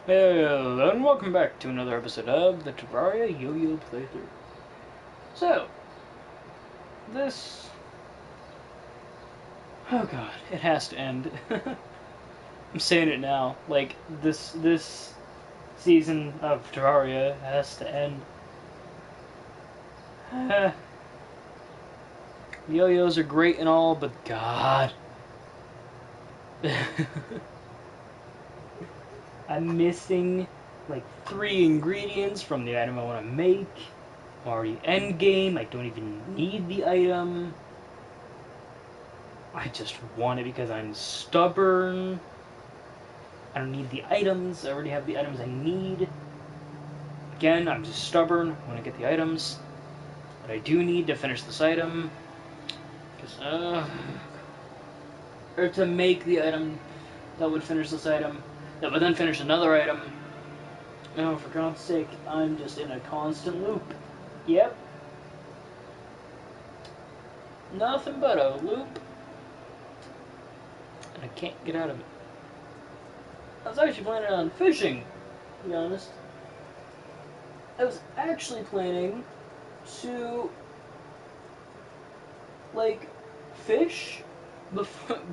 Hello, and welcome back to another episode of the Terraria yo-yo playthrough. So, this... Oh god, it has to end. I'm saying it now. Like, this season of Terraria has to end. Yo-yos are great and all, but god. I'm missing, like, 3 ingredients from the item I want to make. I'm already endgame, I don't even need the item. I just want it because I'm stubborn. I don't need the items. I already have the items I need. Again, I'm just stubborn. I want to get the items. But I do need to finish this item. Or to make the item that would finish this item. That would then finish another item. Oh, for God's sake, I'm just in a constant loop. Yep. Nothing but a loop. And I can't get out of it. I was actually planning on fishing, to be honest. I was actually planning to, like, fish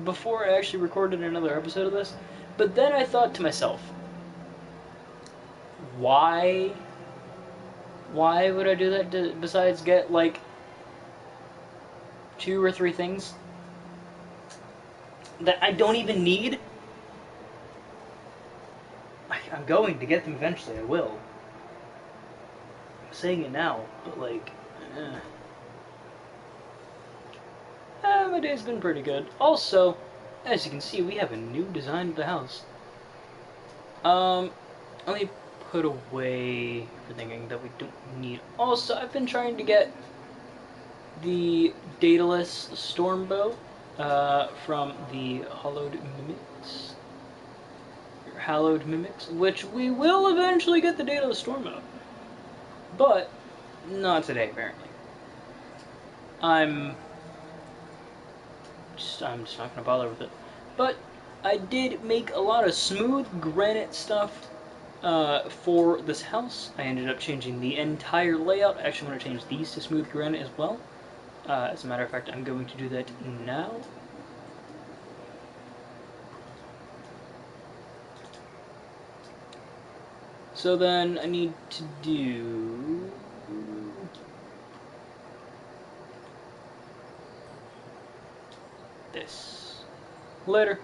before I actually recorded another episode of this. But then I thought to myself, why? Why would I do that besides get, like, 2 or 3 things that I don't even need? I'm going to get them eventually, I will. I'm saying it now, but, like, my day's been pretty good. Also, as you can see, we have a new design of the house. Let me put away everything that we don't need. Also, I've been trying to get the dataless stormbow from the hallowed mimics, which we will eventually get the dataless stormbow, but not today apparently. I'm just not gonna bother with it. But I did make a lot of smooth granite stuff for this house. I ended up changing the entire layout. I actually want to change these to smooth granite as well. As a matter of fact, I'm going to do that now. So then I need to do this. Later.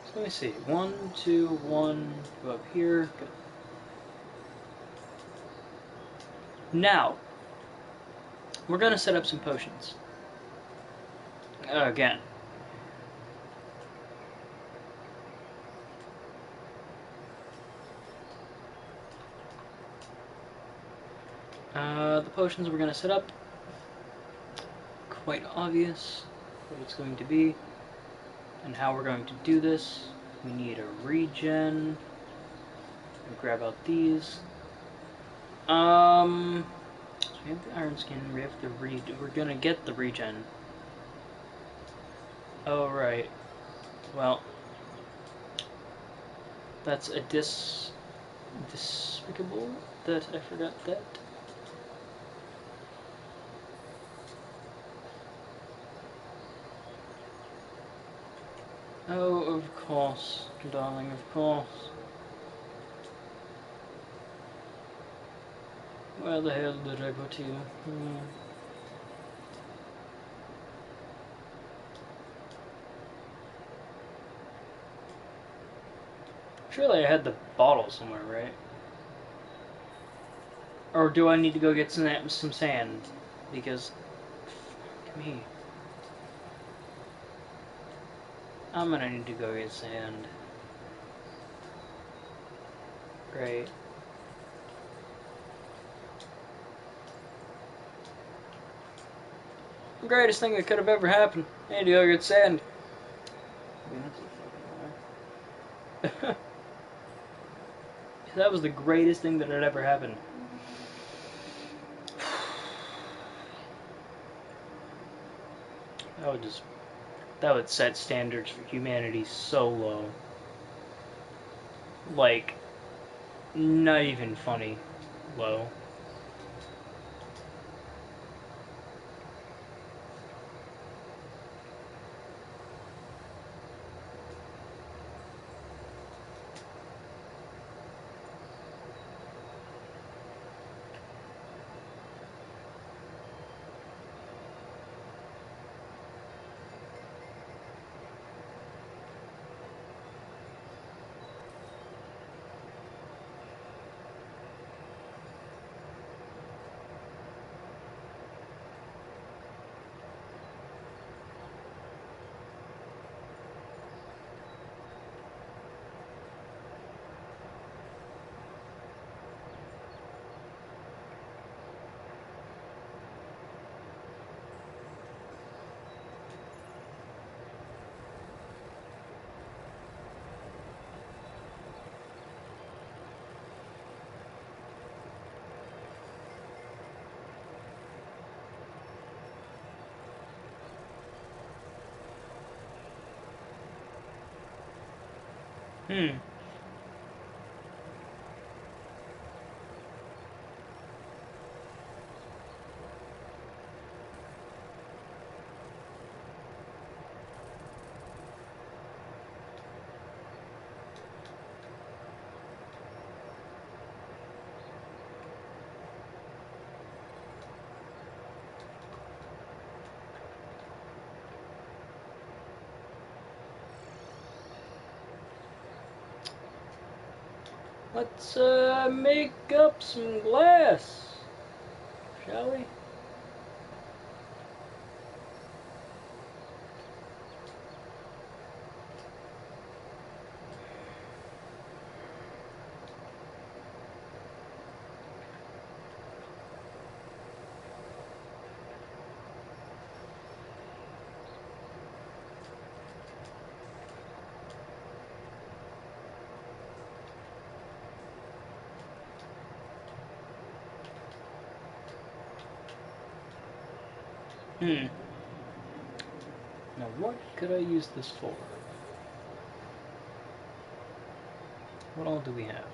So let me see. 1, 2, 1, go up here. Good. Now, we're going to set up some potions. Again. The potions we're going to set up, quite obvious what it's going to be and how we're going to do this. We need a regen. Grab out these. So we have the iron skin, we have the we're gonna get the regen. Oh, right. Well, that's a despicable that I forgot that. Oh, of course, darling, of course. Where the hell did I put you? Surely I had the bottle somewhere, right? Or do I need to go get some sand? Because, fuck me. I'm gonna need to go get sand. Great. The greatest thing that could have ever happened. And yogurt sand. I mean, that's a fucking lie. That was the greatest thing that had ever happened. That would just... That would set standards for humanity so low. Like, not even funny low. Hmm. Let's make up some glass, shall we? Hmm. Now what could I use this for? What all do we have?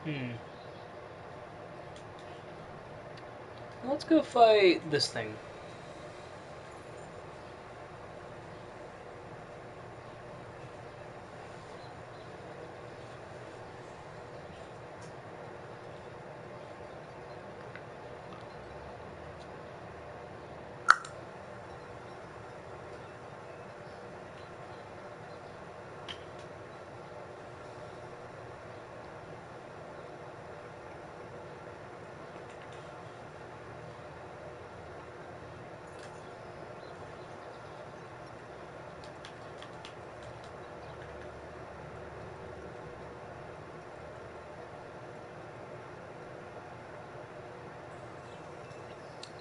Hmm. Let's go fight this thing.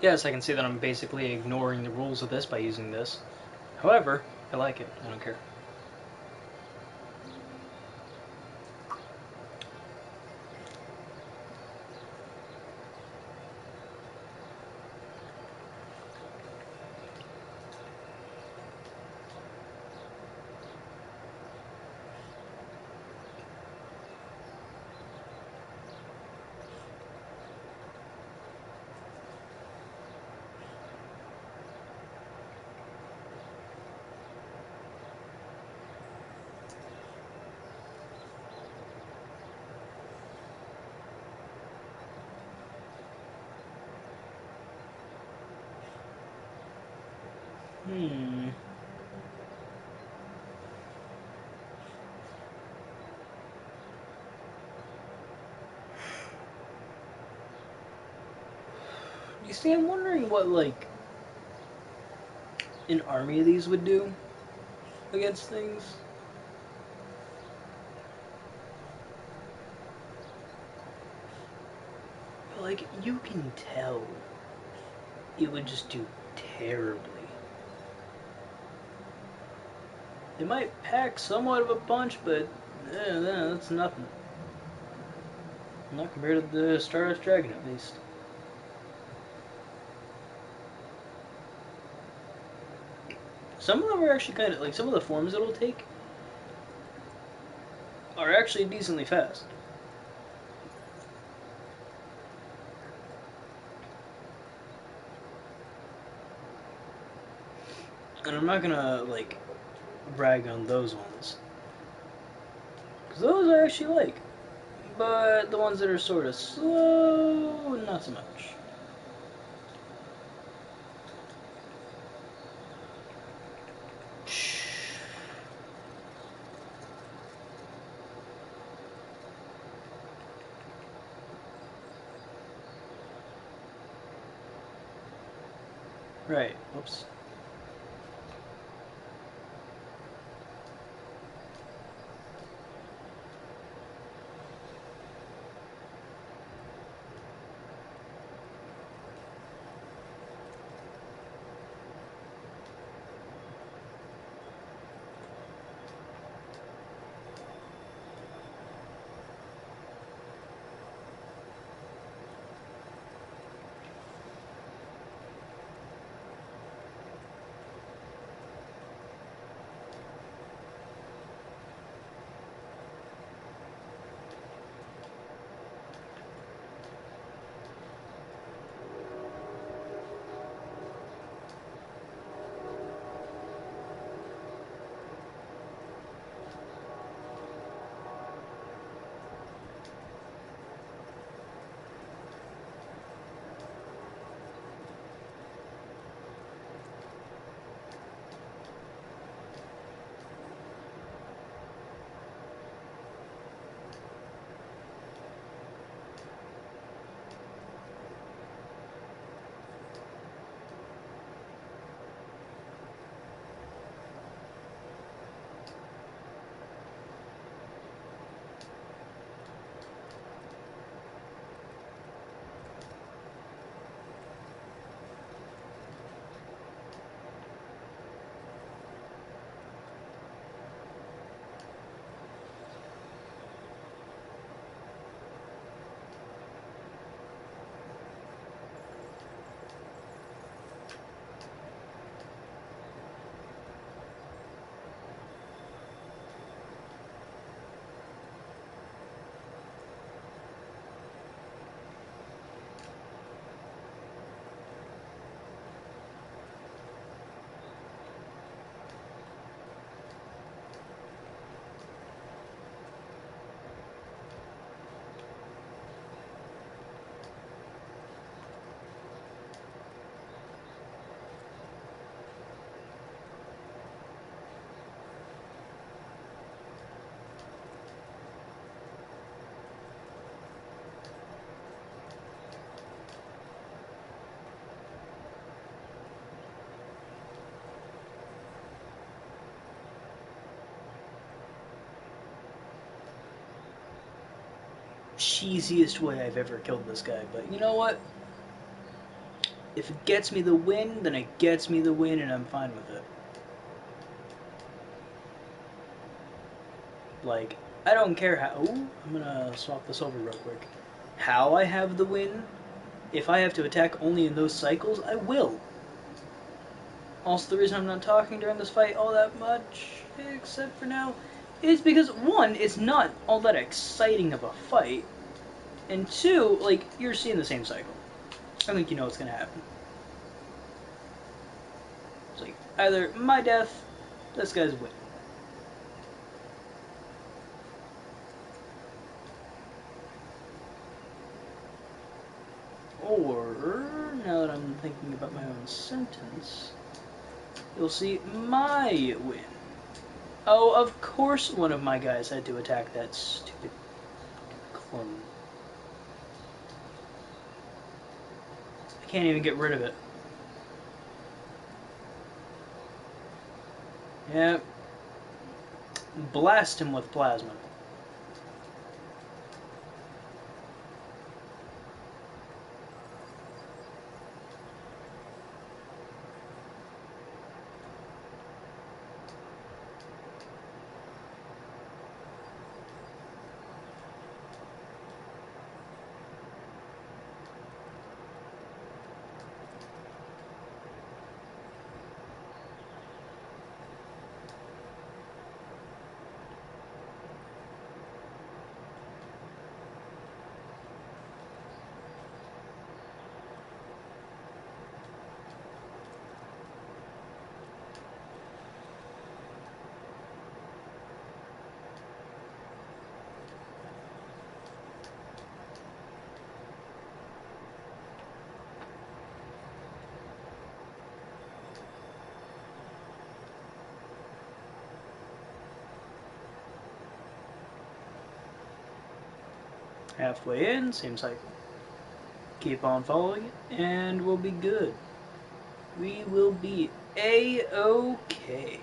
Yes, I can see that I'm basically ignoring the rules of this by using this. However, I like it. I don't care. Hmm. You see, I'm wondering what, like, an army of these would do against things. But, like, you can tell it would just do terribly. It might pack somewhat of a punch, but that's nothing. Not compared to the Stardust Dragon, at least. Some of them are actually kind of, like, some of the forms it'll take are actually decently fast. And I'm not gonna, like, brag on those ones. Because those I actually like. But the ones that are sort of slow, not so much. Right, whoops. Cheesiest way I've ever killed this guy, but you know what? If it gets me the win, then it gets me the win, and I'm fine with it. Like, I don't care how. Ooh, I'm gonna swap this over real quick. How I have the win, if I have to attack only in those cycles, I will. Also, the reason I'm not talking during this fight all that much, except for now, is because one, it's not all that exciting of a fight, and two, like, you're seeing the same cycle. I think you know what's gonna happen. It's like, either my death, this guy's win. Or, now that I'm thinking about my own sentence, you'll see my win. Oh, of course one of my guys had to attack that stupid clone. I can't even get rid of it. Yep. Blast him with plasma. Halfway in, seems like keep on following it, and we'll be good. We will be A-OK.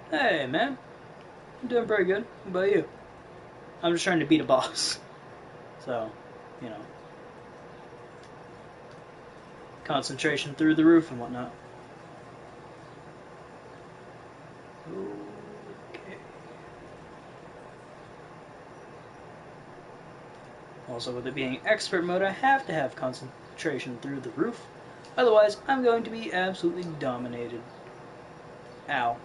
Hey, man. I'm doing pretty good. How about you? I'm just trying to beat a boss. So, you know. Concentration through the roof and whatnot. Okay. Also, with it being expert mode, I have to have concentration through the roof. Otherwise, I'm going to be absolutely dominated. Ow.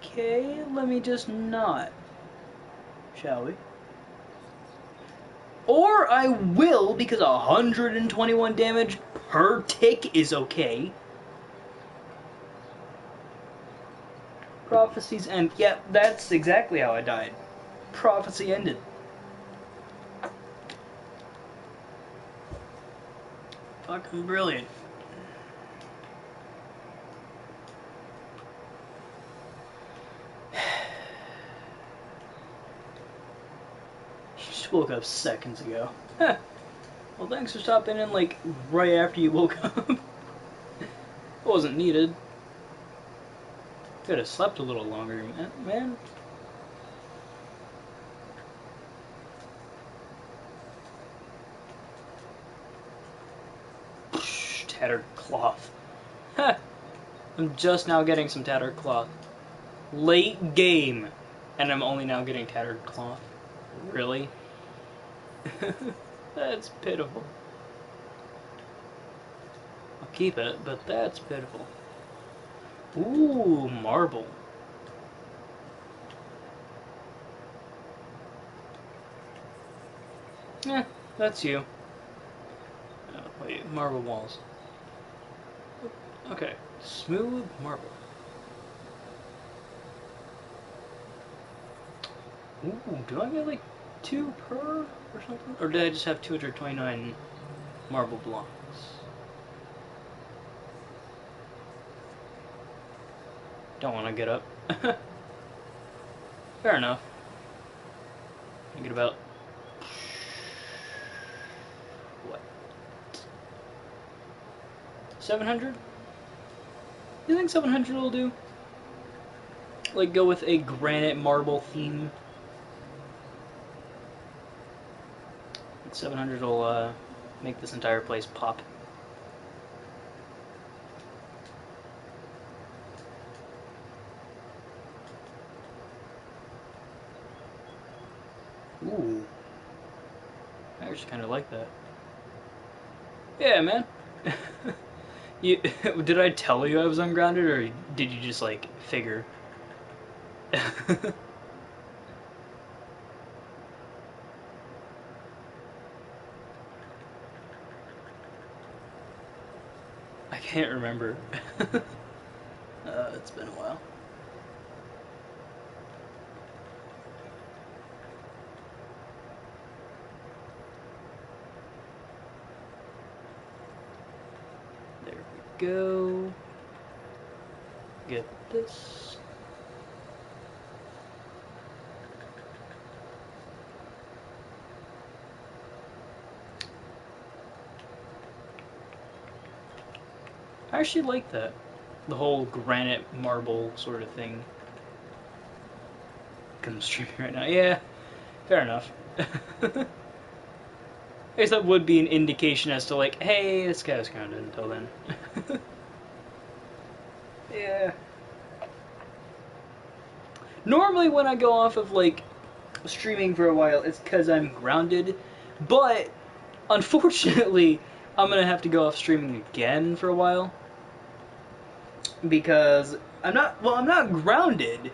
Okay, let me just not. Shall we? Or I will, because 121 damage per tick is okay. Prophecies end. Yeah, that's exactly how I died. Prophecy ended. Fucking brilliant. Just woke up seconds ago. Well, thanks for stopping in, like, right after you woke up. It wasn't needed. Could have slept a little longer, man. Tattered cloth. I'm just now getting some tattered cloth. Late game, and I'm only now getting tattered cloth. Really? That's pitiful. keep it, but that's pitiful. Ooh, marble. Eh, that's you. Oh, wait, marble walls. Okay, smooth marble. Ooh, do I get like 2 per or something? Or did I just have 229 marble blocks? Don't want to get up. Fair enough. I get about... what? 700? You think 700 will do? Like, go with a granite marble theme? 700 will make this entire place pop. Ooh. I actually kind of like that. Yeah, man. Did I tell you I was ungrounded, or did you just, like, figure? I can't remember. It's been a while. There we go. Get this. I actually like that. The whole granite marble sort of thing. I'm streaming right now. Yeah, fair enough. I guess that would be an indication as to, like, hey, this guy was grounded until then. Yeah. Normally when I go off of, like, streaming for a while, it's because I'm grounded, but unfortunately, I'm gonna have to go off streaming again for a while. Because I'm not grounded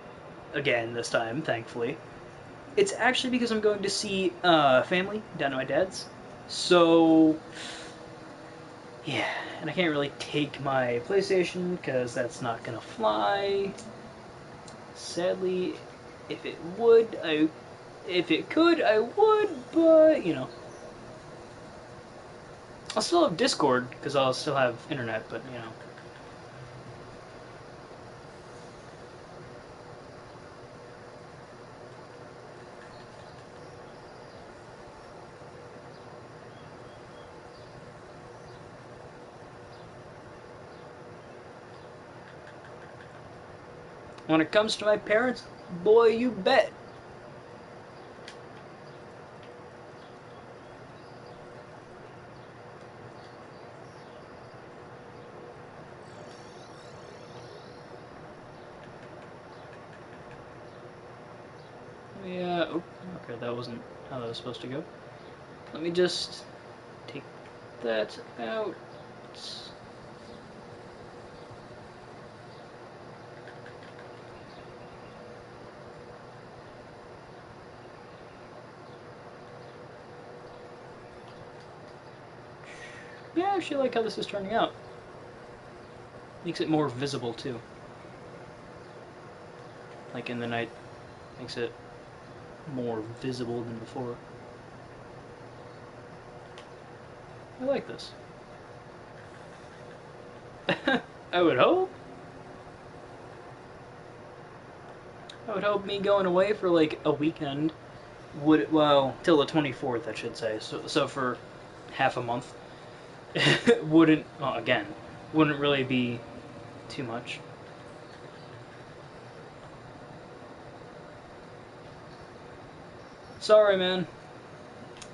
again this time, thankfully. It's actually because I'm going to see family down to my dad's. So, yeah, and I can't really take my PlayStation because that's not gonna fly. Sadly, if it could, I would, but you know, I'll still have Discord because I'll still have internet. But you know. When it comes to my parents, boy, you bet. Yeah, oh, okay, that wasn't how that was supposed to go. Let me just take that out. Yeah, I actually like how this is turning out. Makes it more visible, too. Like in the night, makes it more visible than before. I like this. I would hope. I would hope me going away for like a weekend would, well, till the 24th, I should say. So for half a month, wouldn't, well, again, wouldn't really be too much. Sorry, man.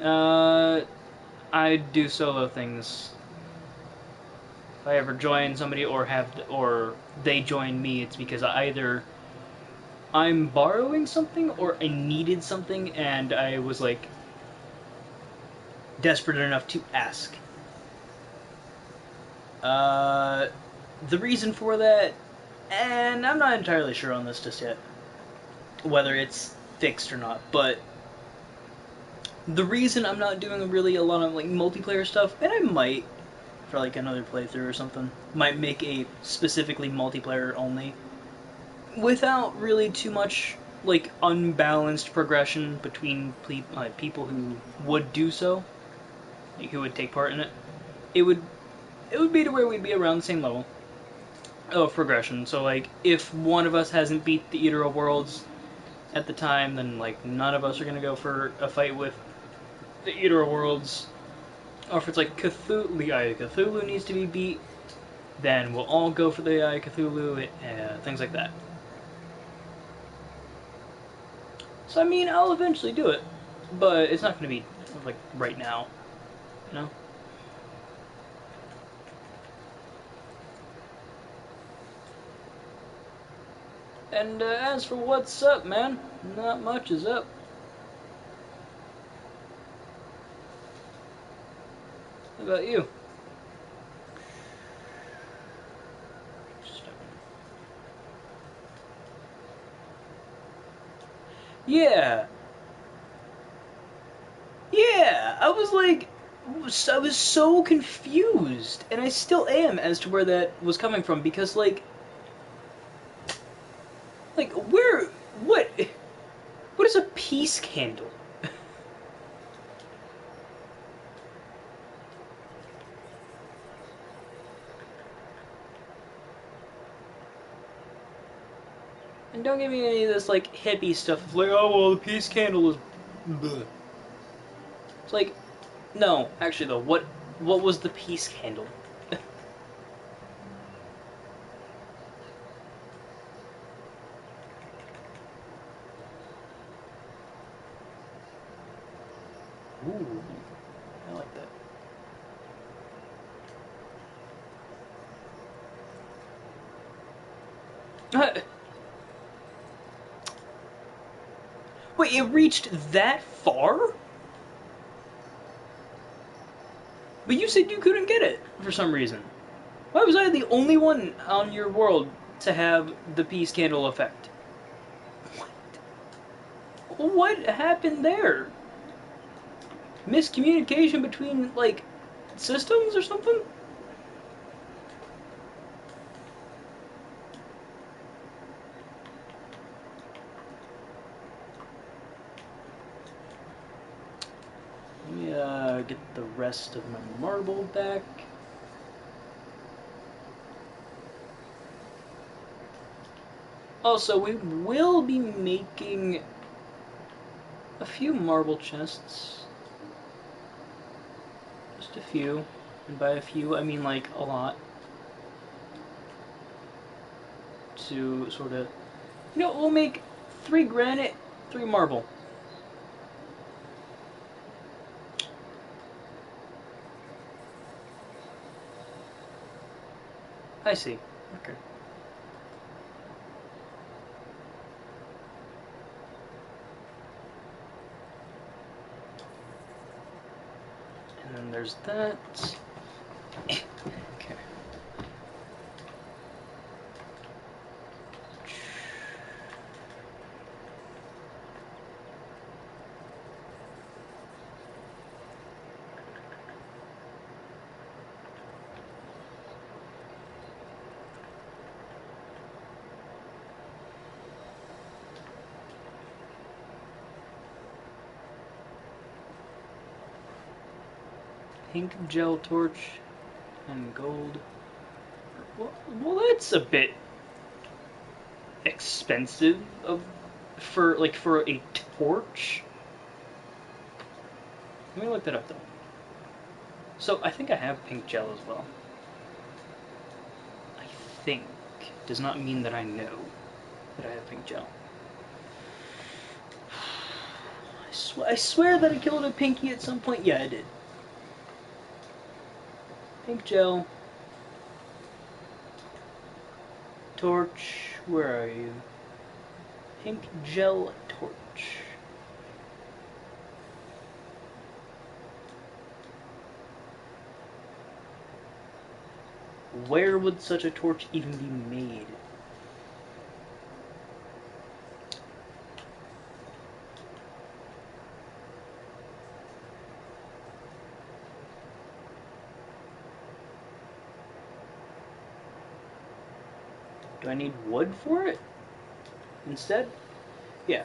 I do solo things. If I ever join somebody or they join me, it's because either I'm borrowing something or I needed something and I was like desperate enough to ask. The reason for that, and I'm not entirely sure on this just yet, whether it's fixed or not, but the reason I'm not doing really a lot of like multiplayer stuff, and I might for like another playthrough or something, might make a specifically multiplayer only, without really too much like unbalanced progression between people who would do so, like, who would take part in it. It would be to where we'd be around the same level of progression. So like if one of us hasn't beat the Eater of Worlds at the time, then like none of us are gonna go for a fight with the Eater of Worlds. Or if it's like Cthulhu, the Eye of Cthulhu needs to be beat, then we'll all go for the Eye of Cthulhu, things like that. So I mean, I'll eventually do it, but it's not going to be like right now, you know. And as for what's up, man, not much is up. How about you? Yeah, yeah. I was so confused, and I still am as to where that was coming from because like where, what is a peace candle? And don't give me any of this like hippie stuff of like, oh well, the peace candle is. Bleh. It's like, no, actually though, what was the peace candle? Ooh, I like that. Wait, it reached that far? But you said you couldn't get it for some reason. Why was I the only one on your world to have the peace candle effect? What happened there? Miscommunication between, like, systems or something? Let me get the rest of my marble back. Also, we will be making a few marble chests. Just a few. And by a few, I mean like a lot. To sort of... You know, we'll make 3 granite, 3 marble. I see. Okay. And then there's that. Okay. Pink gel torch and gold. Well, that's a bit expensive for a torch. Let me look that up though. So I think I have pink gel as well. I think does not mean that I know that I have pink gel. I swear that I killed a pinky at some point. Yeah, I did. Pink gel. Torch. Where are you? Pink gel torch. Where would such a torch even be made? Do I need wood for it instead? Yeah.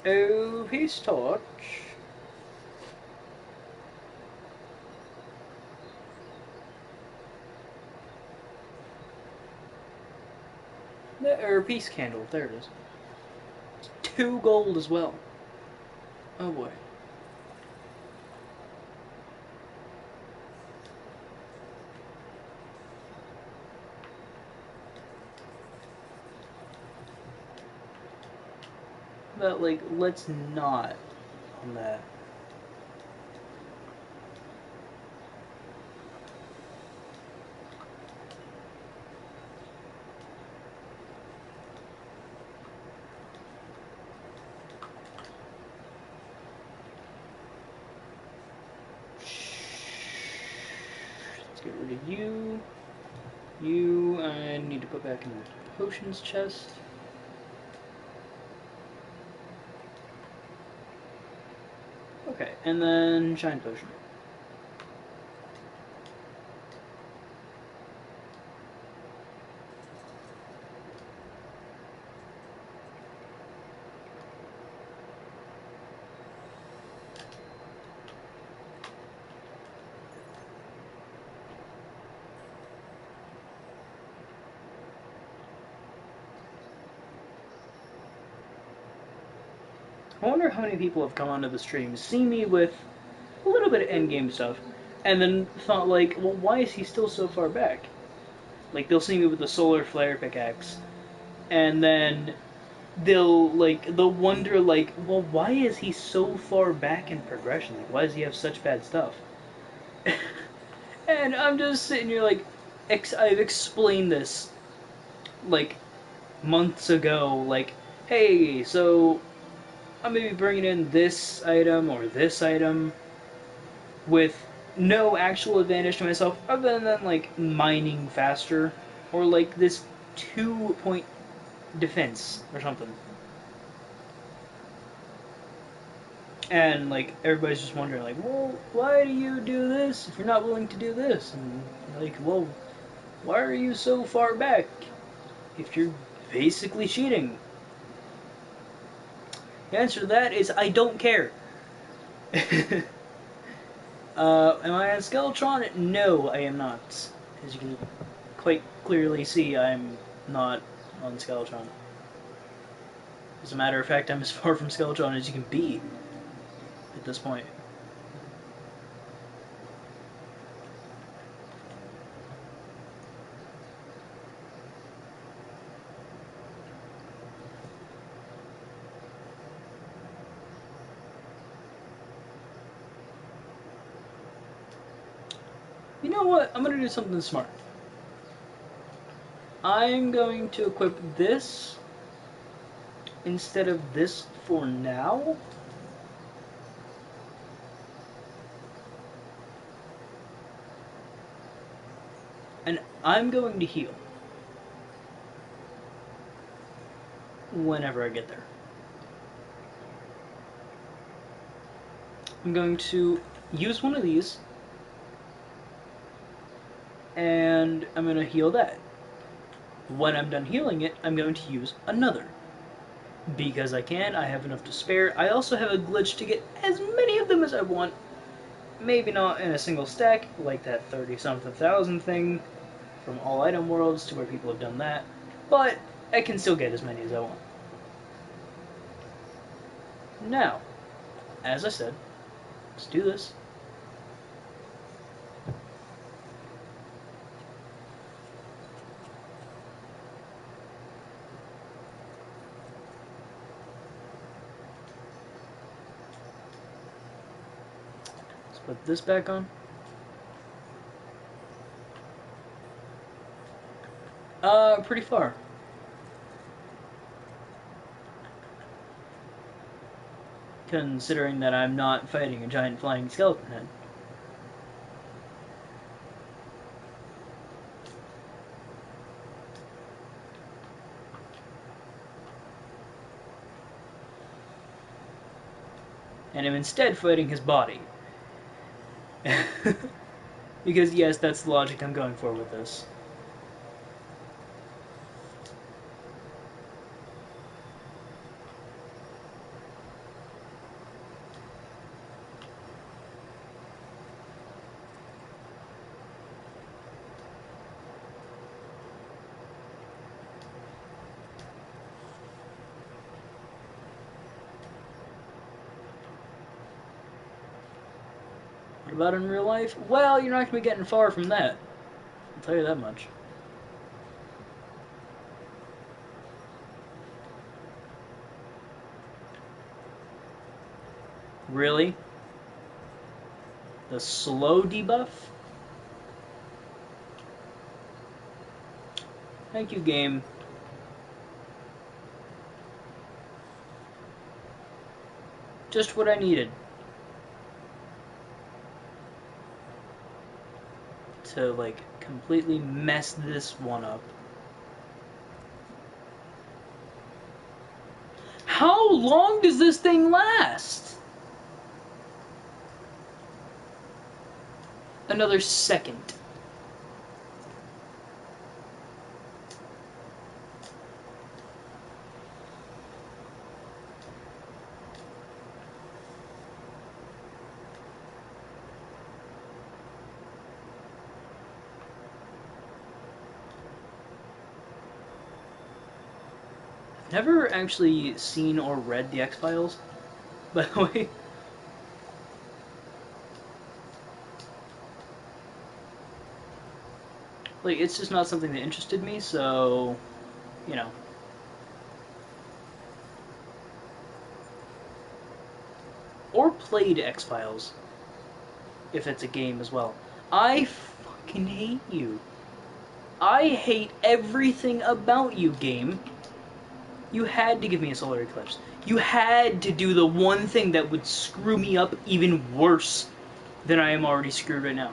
Oh, peace torch. Or peace candle. There it is. 2 gold as well. Oh boy. But like, let's not on that. Let's get rid of you. You, I need to put back in the potions chest. Okay, and then shine potion. I wonder how many people have come onto the stream, see me with a little bit of endgame stuff, and then thought like, well, why is he still so far back? Like, they'll see me with the solar flare pickaxe, and then they'll wonder like, well, why is he so far back in progression? Like, why does he have such bad stuff? And I'm just sitting here like, I've explained this like months ago. Like, hey, so I'm maybe bringing in this item or this item with no actual advantage to myself other than like mining faster or like this 2 point defense or something. And like everybody's just wondering like, well, why do you do this if you're not willing to do this? And like, well, why are you so far back if you're basically cheating? The answer to that is I don't care. Am I on Skeletron? No, I am not. As you can quite clearly see, I'm not on Skeletron. As a matter of fact, I'm as far from Skeletron as you can be at this point. You know what? I'm going to do something smart. I'm going to equip this instead of this for now. And I'm going to heal whenever I get there. I'm going to use one of these, and I'm going to heal that. When I'm done healing it, I'm going to use another. Because I can, I have enough to spare. I also have a glitch to get as many of them as I want. Maybe not in a single stack, like that 30-something thousand thing from all item worlds to where people have done that. But I can still get as many as I want. Now, as I said, let's do this. Let's put this back on. Pretty far. Considering that I'm not fighting a giant flying skeleton head. And I'm instead fighting his body. Because yes, that's the logic I'm going for with this. What about in real life? Well, you're not going to be getting far from that. I'll tell you that much. Really? The slow debuff? Thank you, game. Just what I needed. To, like, completely mess this one up. How long does this thing last? Another second. Never actually seen or read the X-Files, by the way. Like, it's just not something that interested me, so, you know. Or played X-Files, if it's a game as well. I fucking hate you. I hate everything about you, game. You had to give me a solar eclipse. You had to do the one thing that would screw me up even worse than I am already screwed right now.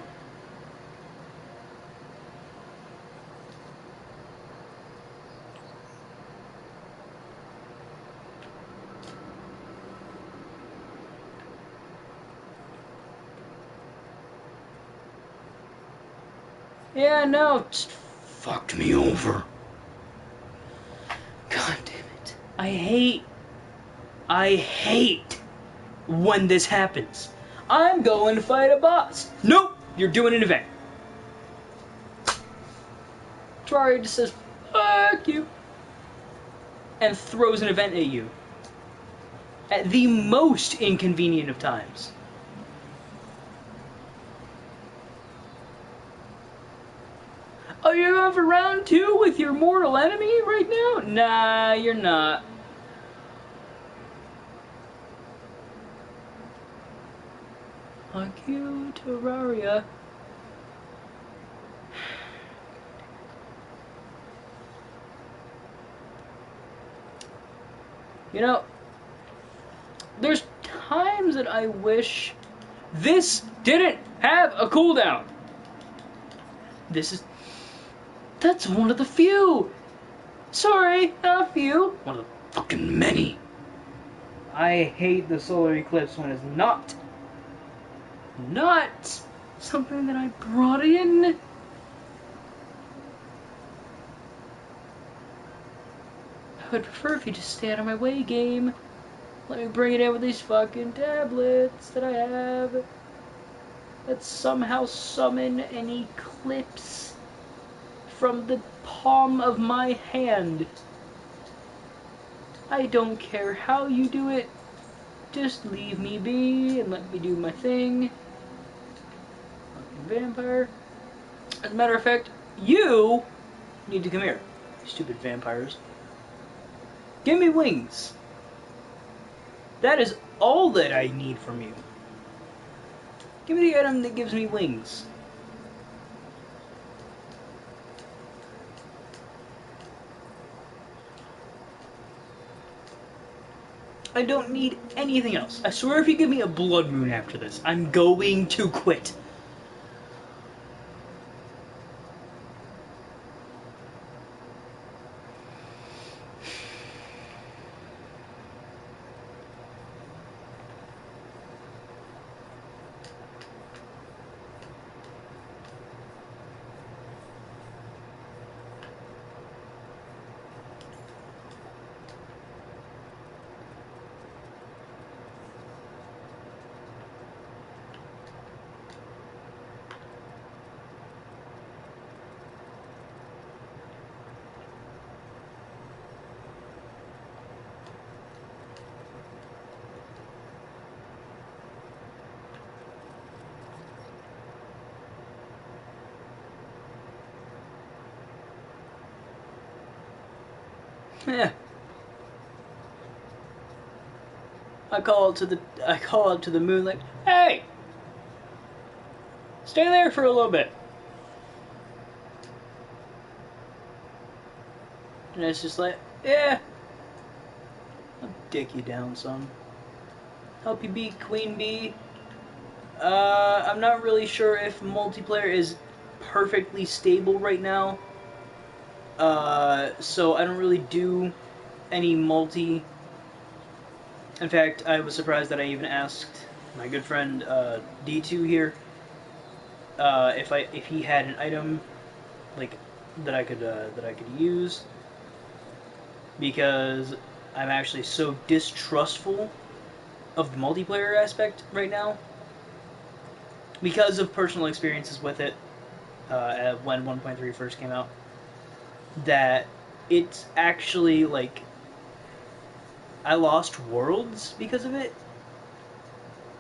Yeah, no, just fucked me over. God damn it. I hate when this happens. I'm going to fight a boss. Nope, you're doing an event. Terraria just says, fuck you. And throws an event at you. At the most inconvenient of times. Oh, you're going for round 2 with your mortal enemy right now? Nah, you're not. Fuck you, Terraria. You know, there's times that I wish this didn't have a cooldown. That's one of the few. Sorry, not a few. One of the fucking many. I hate the solar eclipse when it's not something that I brought in. I would prefer if you just stay out of my way, game. Let me bring it in with these fucking tablets that I have. Let's somehow summon an eclipse from the palm of my hand. I don't care how you do it. Just leave me be and let me do my thing. Fucking vampire. As a matter of fact, you need to come here, stupid vampires. Give me wings. That is all that I need from you. Give me the item that gives me wings. I don't need anything else. I swear if you give me a blood moon after this, I'm going to quit. Yeah. I call out to the moon like, hey, stay there for a little bit. And it's just like, yeah, I'll dick you down, son. Help you beat Queen Bee. I'm not really sure if multiplayer is perfectly stable right now. So I don't really do any multi. In fact, I was surprised that I even asked my good friend D2 here if he had an item like that I could use, because I'm actually so distrustful of the multiplayer aspect right now because of personal experiences with it when 1.3 first came out, that it's actually like I lost worlds because of it.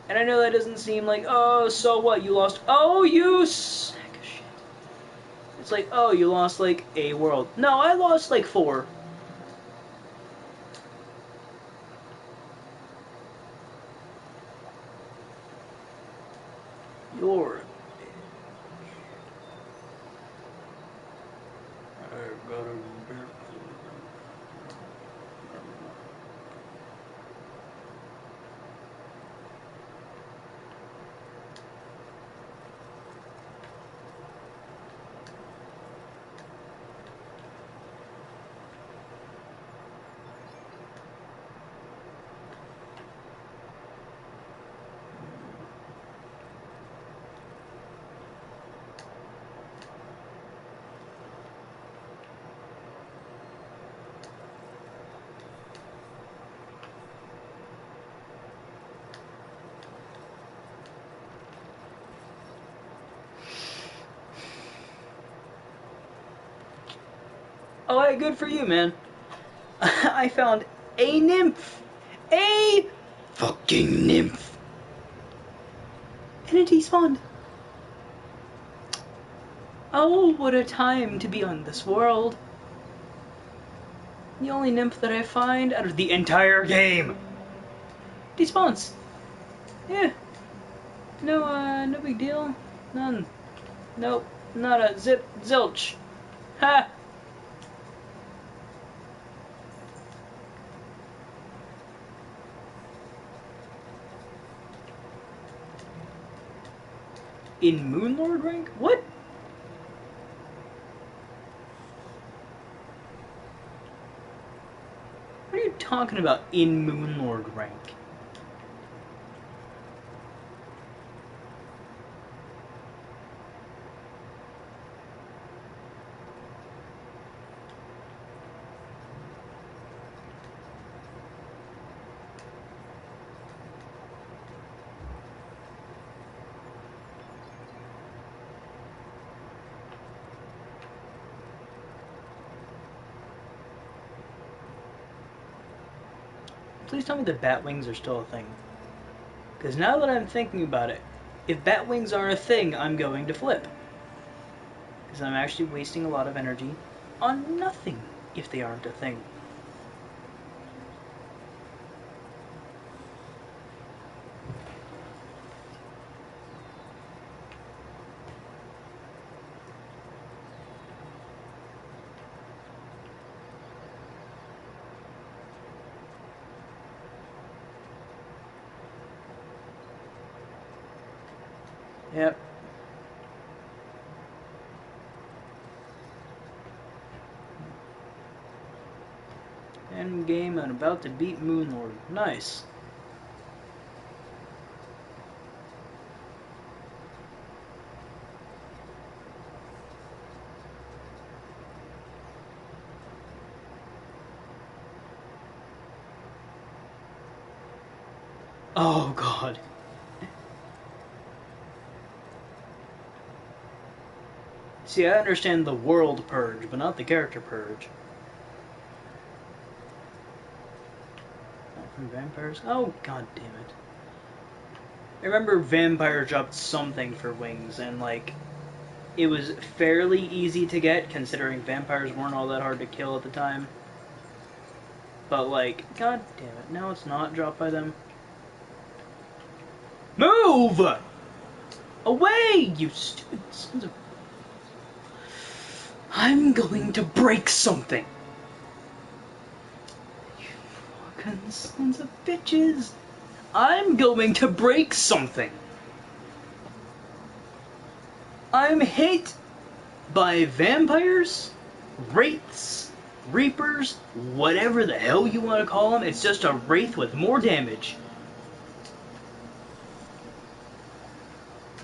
And I know that doesn't seem like, oh, so what, you lost, oh, you sack of shit. It's like, oh, you lost like a world. No, I lost like 4. You're Alright, good for you, man. I found a nymph! A fucking nymph! And it despawned. Oh, what a time to be on this world. The only nymph that I find out of the entire game despawns. Yeah. No, no big deal. None. Nope. Not a zip zilch. Ha! In Moonlord rank? What? What are you talking about in Moonlord rank? Please tell me that bat wings are still a thing. Because now that I'm thinking about it, if bat wings aren't a thing, I'm going to flip. Because I'm actually wasting a lot of energy on nothing if they aren't a thing. Yep. End game and about to beat Moonlord. Nice. Oh god. See, I understand the world purge, but not the character purge. From vampires? Oh, god damn it. I remember vampire dropped something for wings, and like, it was fairly easy to get, considering vampires weren't all that hard to kill at the time. But like, god damn it, now it's not dropped by them. Move! Away, you stupid sons of... I'm going to break something! You fucking sons of bitches! I'm going to break something! I'm hit by vampires, wraiths, reapers, whatever the hell you want to call them. It's just a wraith with more damage.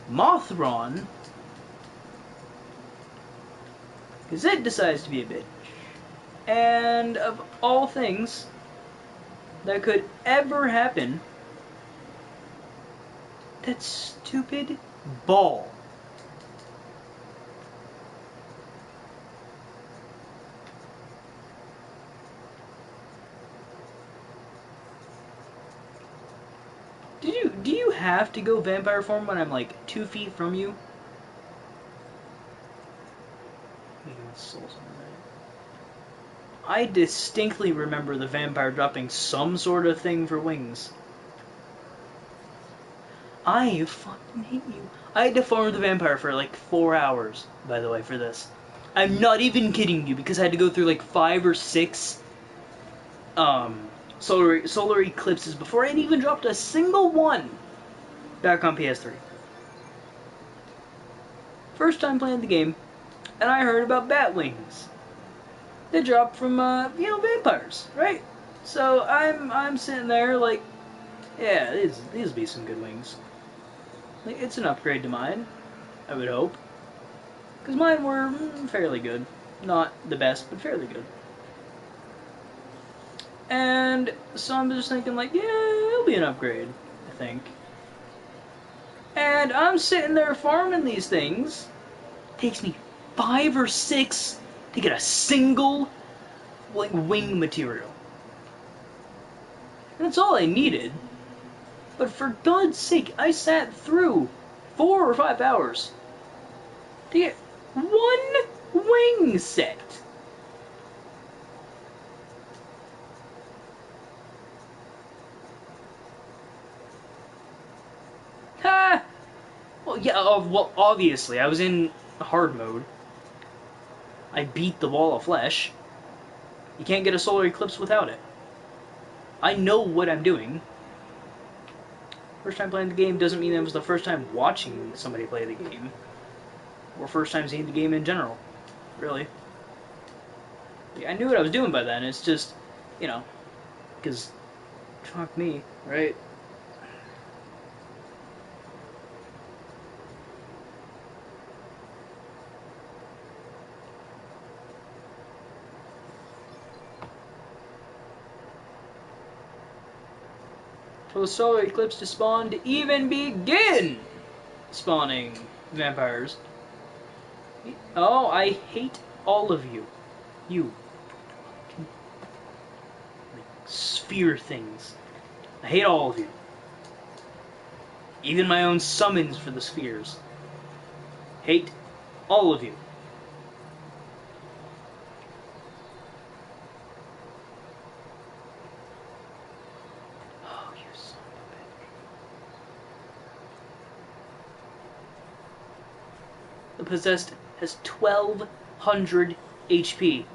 Mothron, because it decides to be a bitch. And of all things that could ever happen, that stupid ball. Do you have to go vampire form when I'm like 2 feet from you? I distinctly remember the vampire dropping some sort of thing for wings. I fucking hate you. I had to farm the vampire for like 4 hours, by the way, for this. I'm not even kidding you, because I had to go through like 5 or 6 solar eclipses before I had even dropped a single one back on PS3. First time playing the game, and I heard about bat wings. They drop from vampires, right? So I'm sitting there like, yeah, these be some good wings. Like, it's an upgrade to mine, I would hope, because mine were fairly good, not the best, but fairly good. And so I'm just thinking like, yeah, it'll be an upgrade, I think. And I'm sitting there farming these things. It takes me 5 or 6 to get a single like wing material. And that's all I needed. But for God's sake, I sat through 4 or 5 hours to get one wing set. Ha! Well, yeah, well, obviously, I was in hard mode. I beat the wall of flesh. You can't get a solar eclipse without it. I know what I'm doing. First time playing the game doesn't mean it was the first time watching somebody play the game. Or first time seeing the game in general. Really. I knew what I was doing by then, it's just, you know, because, fuck me, right? For the solar eclipse to spawn to even begin spawning vampires. Oh, I hate all of you. You. Like, sphere things. I hate all of you. Even my own summons for the spheres. Hate all of you. Oh, you son of a bitch. The possessed has 1200 HP.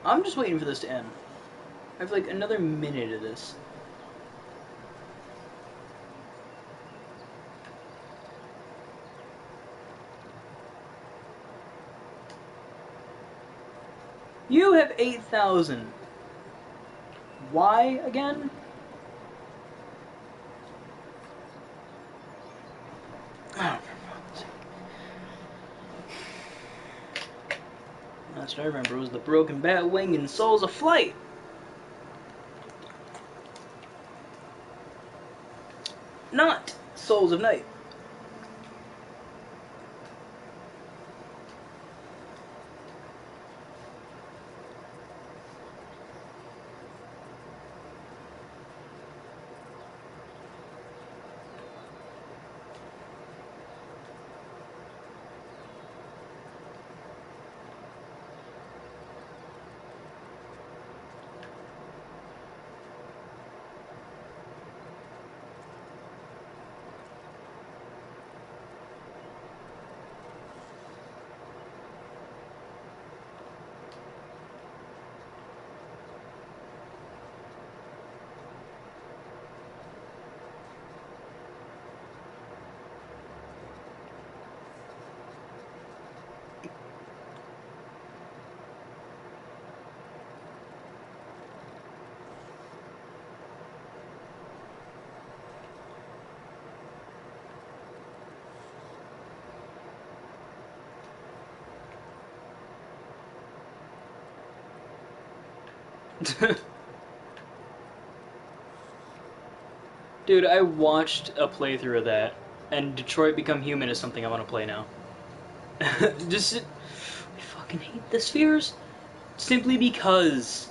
I'm just waiting for this to end. I have like another minute of this. You have 8,000. Why again? Oh, for fuck's sake. Last I remember was the broken bat wing and Souls of Flight. Not Souls of Night. Dude, I watched a playthrough of that, and Detroit Become Human is something I want to play now. Just, I fucking hate the spheres simply because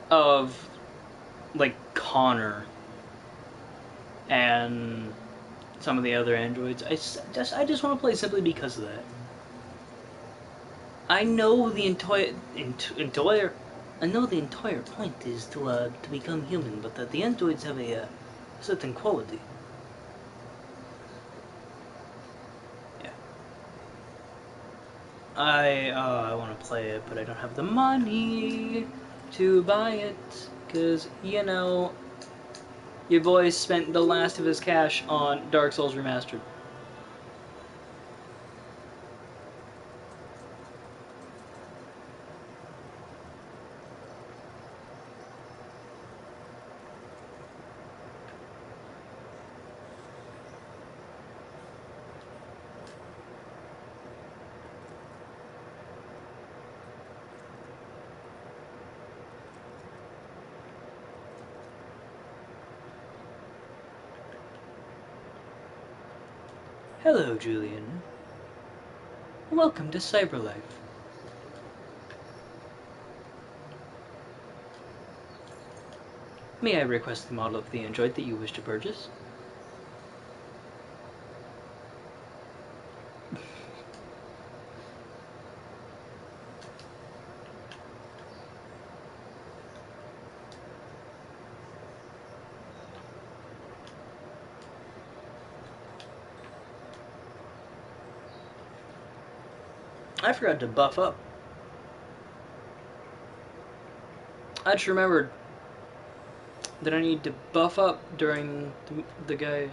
of like Connor and some of the other androids. I just want to play simply because of that. I know the I know the entire point is to become human, but that the androids have a certain quality. Yeah. I want to play it, but I don't have the money to buy it, cause you know, your boy spent the last of his cash on Dark Souls Remastered. Hello, Julian. Welcome to Cyberlife. May I request the model of the android that you wish to purchase? I forgot to buff up. I just remembered that I need to buff up during the guy...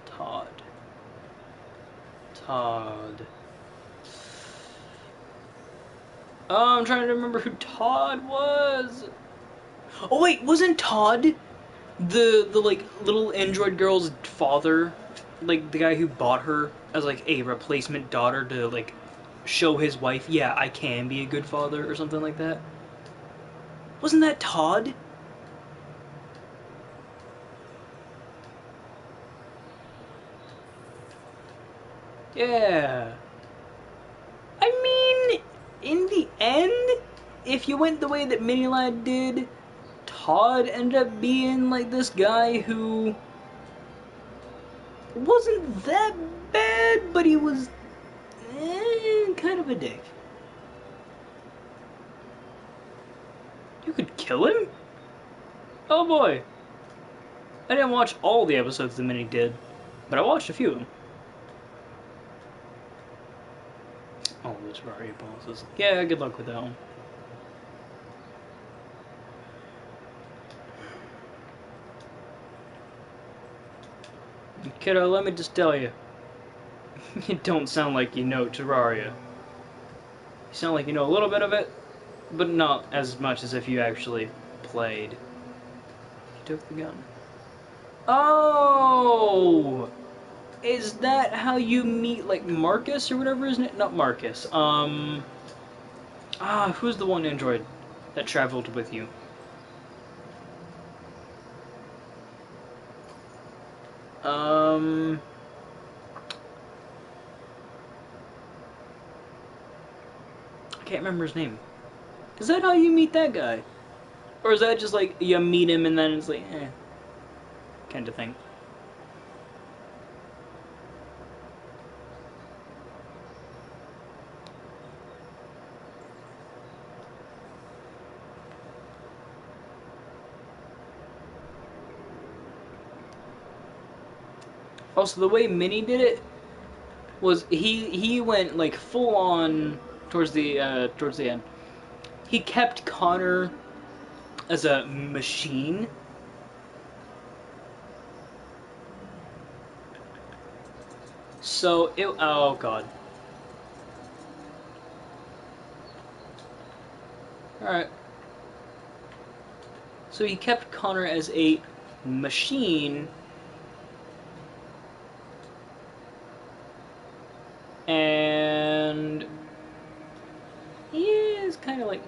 Todd. Oh, I'm trying to remember who Todd was. Oh wait, wasn't Todd the like little android girl's father? Like the guy who bought her as like a replacement daughter to like show his wife, yeah, I can be a good father or something like that. Wasn't that Todd? Yeah. I mean, in the end, if you went the way that Minilad did, Todd ended up being like this guy who wasn't that bad, but he was kind of a dick. You could kill him? Oh boy. I didn't watch all the episodes the Mini did, but I watched a few of them. Oh the Terraria bosses. Yeah, good luck with that one. Kiddo, let me just tell you. You don't sound like you know Terraria. You sound like you know a little bit of it, but not as much as if you actually played. He took the gun. Oh! Is that how you meet, like, Marcus or whatever his name? Not Marcus. Who's the one android that traveled with you? I can't remember his name. Is that how you meet that guy? Or is that just like, you meet him and then it's like, kind of thing? Also, the way Minnie did it was he went like full on towards the end. He kept Connor as a machine. So it, oh god. Alright. So he kept Connor as a machine. And he is kind of like,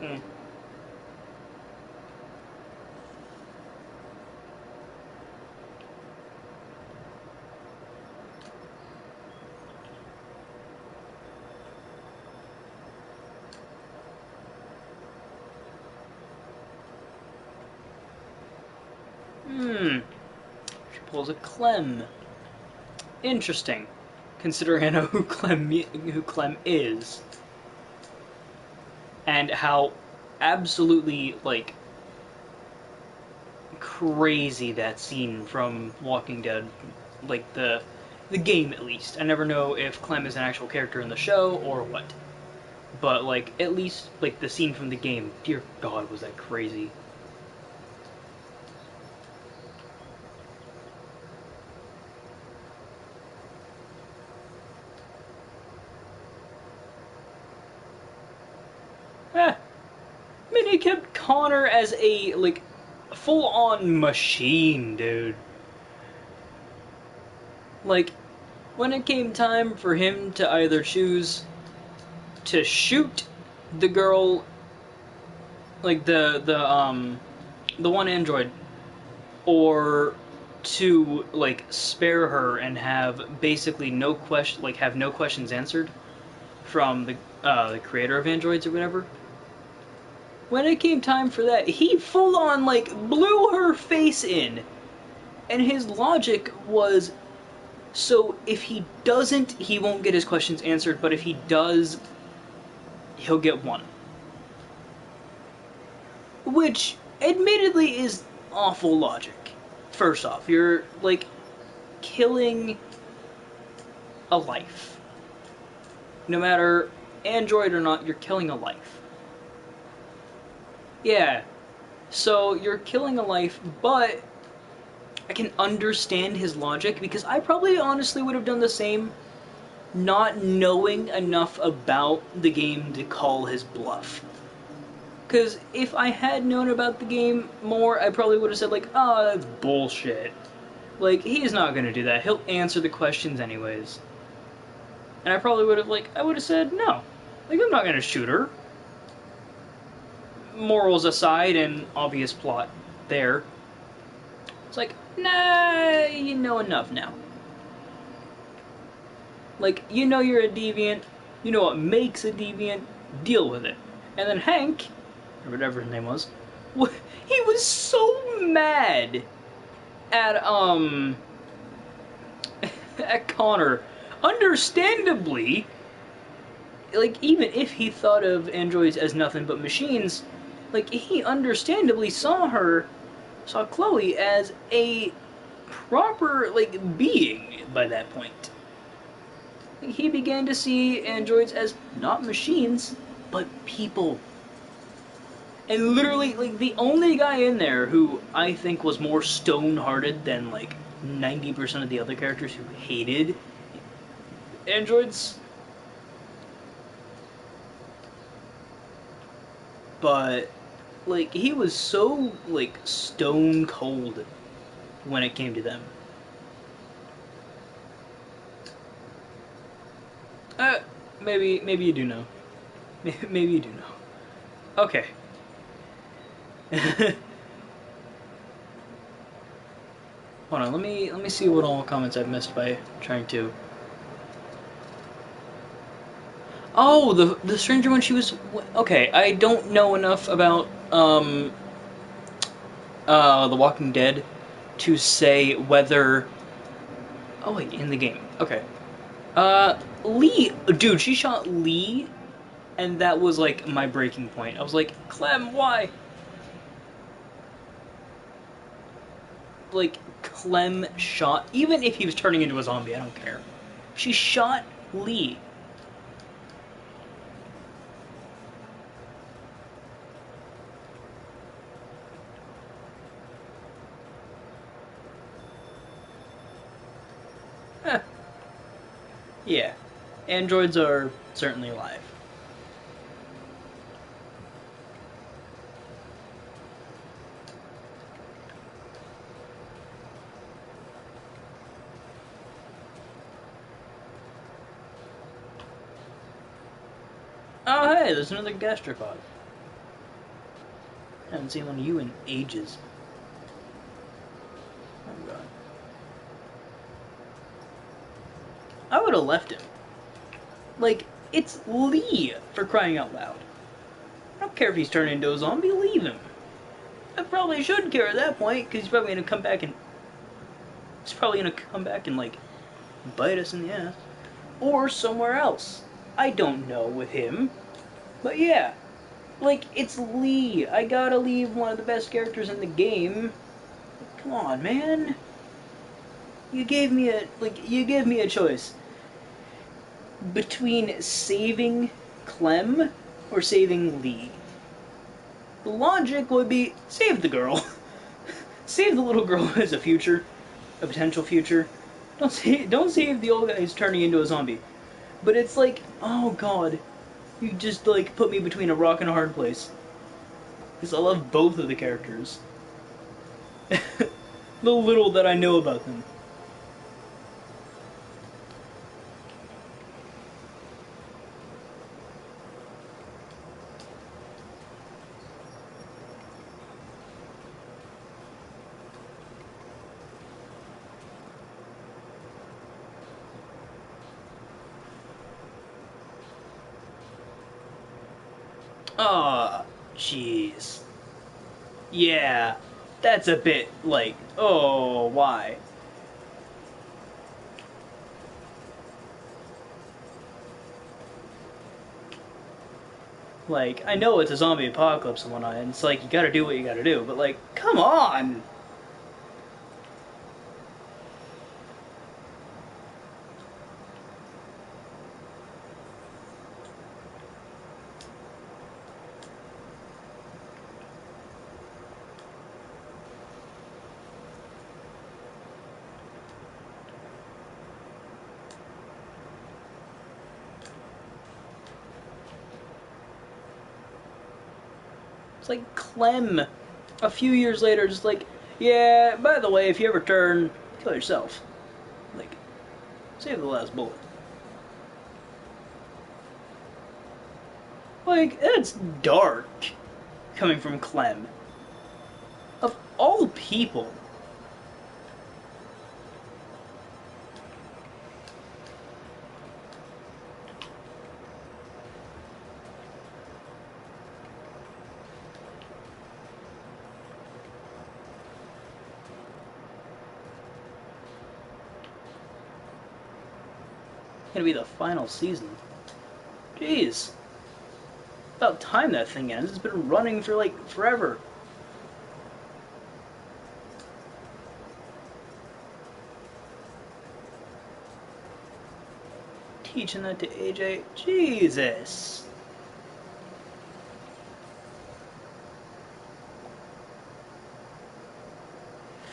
She pulls a Clem. Interesting, considering I know who Clem is, and how absolutely like crazy that scene from Walking Dead, like the game at least. I never know if Clem is an actual character in the show or what, but like at least like the scene from the game. Dear God, was that crazy. Minnie kept Connor as a, like, full-on machine, dude. Like, when it came time for him to either choose to shoot the girl, like, the one android, or to, like, spare her and have basically no question, like, have no questions answered from the creator of androids or whatever. When it came time for that, he full on, like, blew her face in. And his logic was, so if he doesn't, he won't get his questions answered, but if he does, he'll get one. Which, admittedly, is awful logic. First off, you're, like, killing a life. No matter android or not, you're killing a life. Yeah, so you're killing a life, but I can understand his logic, because I probably honestly would have done the same, not knowing enough about the game to call his bluff. Because if I had known about the game more, I probably would have said, like, oh, that's bullshit. Like, he's not gonna do that. He'll answer the questions anyways. And I probably would have, like, I would have said, no. Like, I'm not gonna shoot her. Morals aside and obvious plot there. It's like, nah, you know enough now. Like, you know you're a deviant, you know what makes a deviant, deal with it. And then Hank, or whatever his name was, he was so mad at, at Connor. Understandably, like, even if he thought of androids as nothing but machines, like, he understandably saw Chloe as a proper, like, being by that point. he began to see androids as not machines, but people. And literally, like, the only guy in there who I think was more stone-hearted than, like, 90% of the other characters who hated androids. But, like, he was so, like, stone-cold when it came to them. Uh, maybe you do know. Maybe you do know. Okay. Hold on, let me see what all comments I've missed by trying to. Oh, the stranger when she was okay. I don't know enough about The Walking Dead to say whether. Oh wait, in the game. Okay. Lee, dude, she shot Lee, and that was like my breaking point. I was like, Clem, why? Like Clem shot, even if he was turning into a zombie, I don't care. She shot Lee. Huh. Yeah, androids are certainly alive. Oh hey, there's another gastropod. I haven't seen one of you in ages. Oh god. I would have left him. Like, it's Lee, for crying out loud. I don't care if he's turning into a zombie, leave him. I probably should care at that point, because he's probably gonna come back and... He's probably gonna come back and, like, bite us in the ass. Or somewhere else. I don't know with him. But yeah. Like, it's Lee. I gotta leave one of the best characters in the game. Come on, man. You gave me a choice between saving Clem or saving Lee. The logic would be save the girl. Save the little girl who has a potential future. Don't save the old guy who's turning into a zombie. But it's like, oh god, you just like put me between a rock and a hard place. Because I love both of the characters. The little that I know about them. Ah, jeez. Yeah, that's a bit like, oh, why? Like, I know it's a zombie apocalypse and whatnot, and it's like, you gotta do what you gotta do, but like, come on! It's like Clem, a few years later, just like, yeah, by the way, if you ever turn, kill yourself. Like, save the last bullet. Like, that's dark, coming from Clem. Of all people. Gonna be the final season. Jeez. About time that thing ends. It's been running for like forever. teaching that to AJ? Jesus.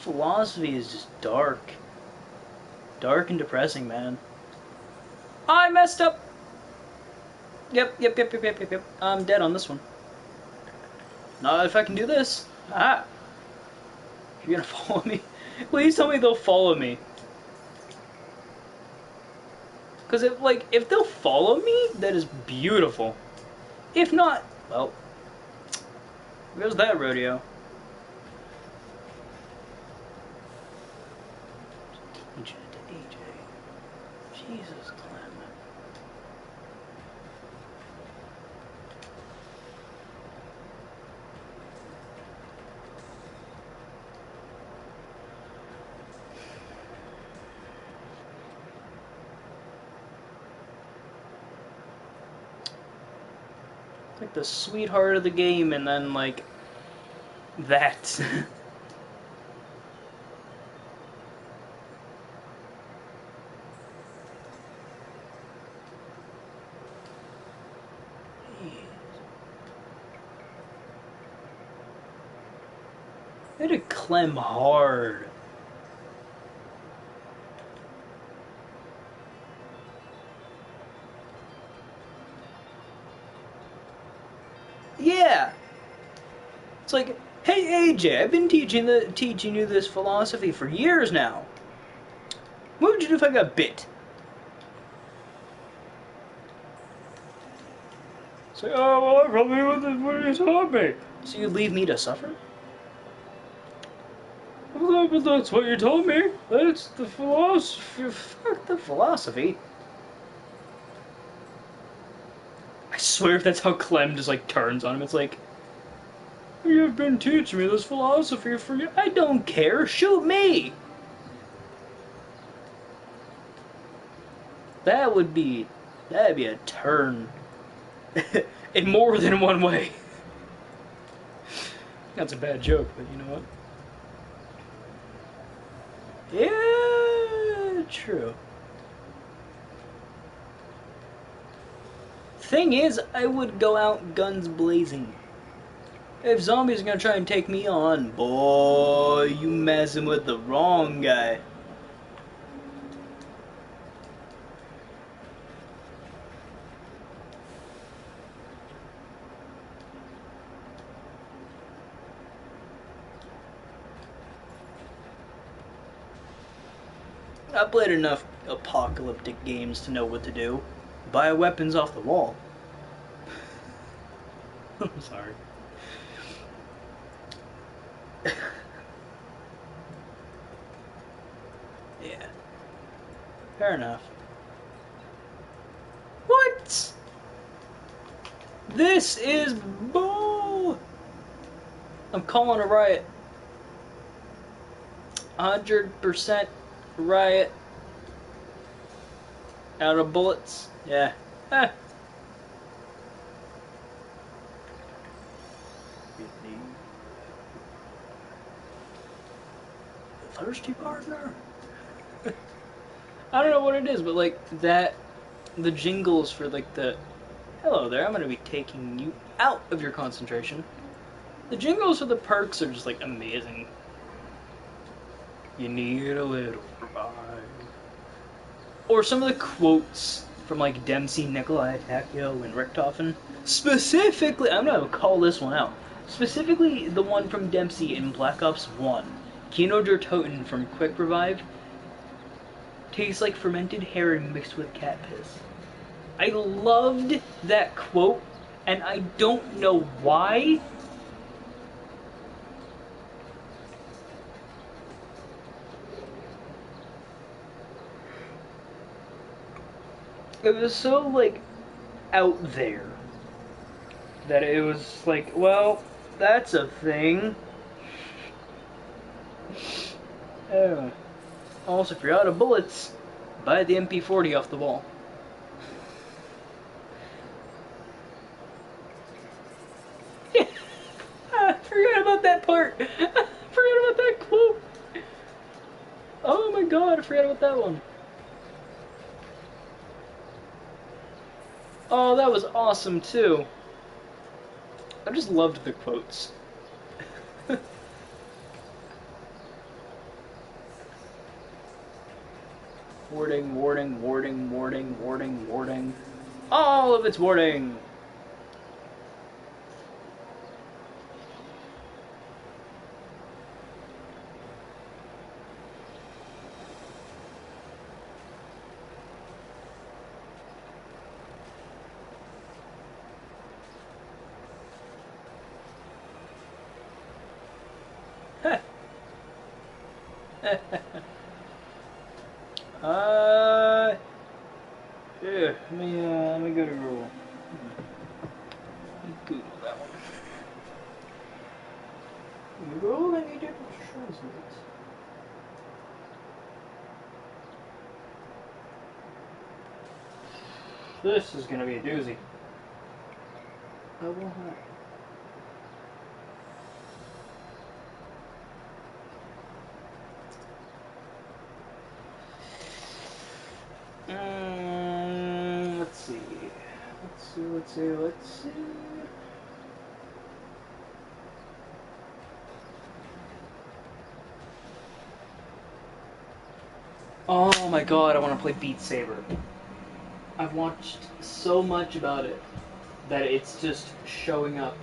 Philosophy is just dark. Dark and depressing, man. I messed up! Yep. I'm dead on this one. Not if I can do this. Ah. You're gonna follow me? Please tell me they'll follow me. Because if they'll follow me, that is beautiful. If not, well, there's that rodeo. AJ to AJ. Jesus, Clem. Like the sweetheart of the game, and then like that. I had to Clem hard. Yeah. It's like, hey AJ, I've been teaching you this philosophy for years now. What would you do if I got bit? It's like, oh well, I probably what you taught me. So you leave me to suffer? Well, but that's what you told me. That's the philosophy. Fuck the philosophy. I swear if that's how Clem just like turns on him, it's like, you've been teaching me this philosophy for you. I don't care. Shoot me. That'd be a turn. In more than one way. That's a bad joke, but you know what? Yeah, true. Thing is, I would go out guns blazing. If zombies are gonna try and take me on, boy, you messing with the wrong guy. I played enough apocalyptic games to know what to do. Buy weapons off the wall. I'm sorry. Yeah. Fair enough. What? This is bull. I'm calling a riot. 100% riot. Out of bullets. Yeah. Ah. Thirsty partner? I don't know what it is, but like that, the jingles for like the, hello there, I'm gonna be taking you out of your concentration. The jingles for the perks are just like amazing. You need a little revive. Or some of the quotes from like Dempsey, Nikolai Takio, and Richtofen. Specifically, I'm gonna call this one out. Specifically, the one from Dempsey in Black Ops 1. Kino der Toten from Quick Revive. Tastes like fermented herring mixed with cat piss. I loved that quote, and I don't know why. It was so, like, out there that it was like, well, that's a thing. Also, if you're out of bullets, buy the MP40 off the wall. I forgot about that part. I forgot about that quote. Oh my god, I forgot about that one. Oh, that was awesome too. I just loved the quotes. Warding, warding, warding, warding, warding, warding. All of its warding! Yeah, let me go to Google. Google that one. Google, I need to translate. This is gonna be a doozy. Oh, well, hi. Let's see. Let's see. Oh my god, I want to play Beat Saber. I've watched so much about it that it's just showing up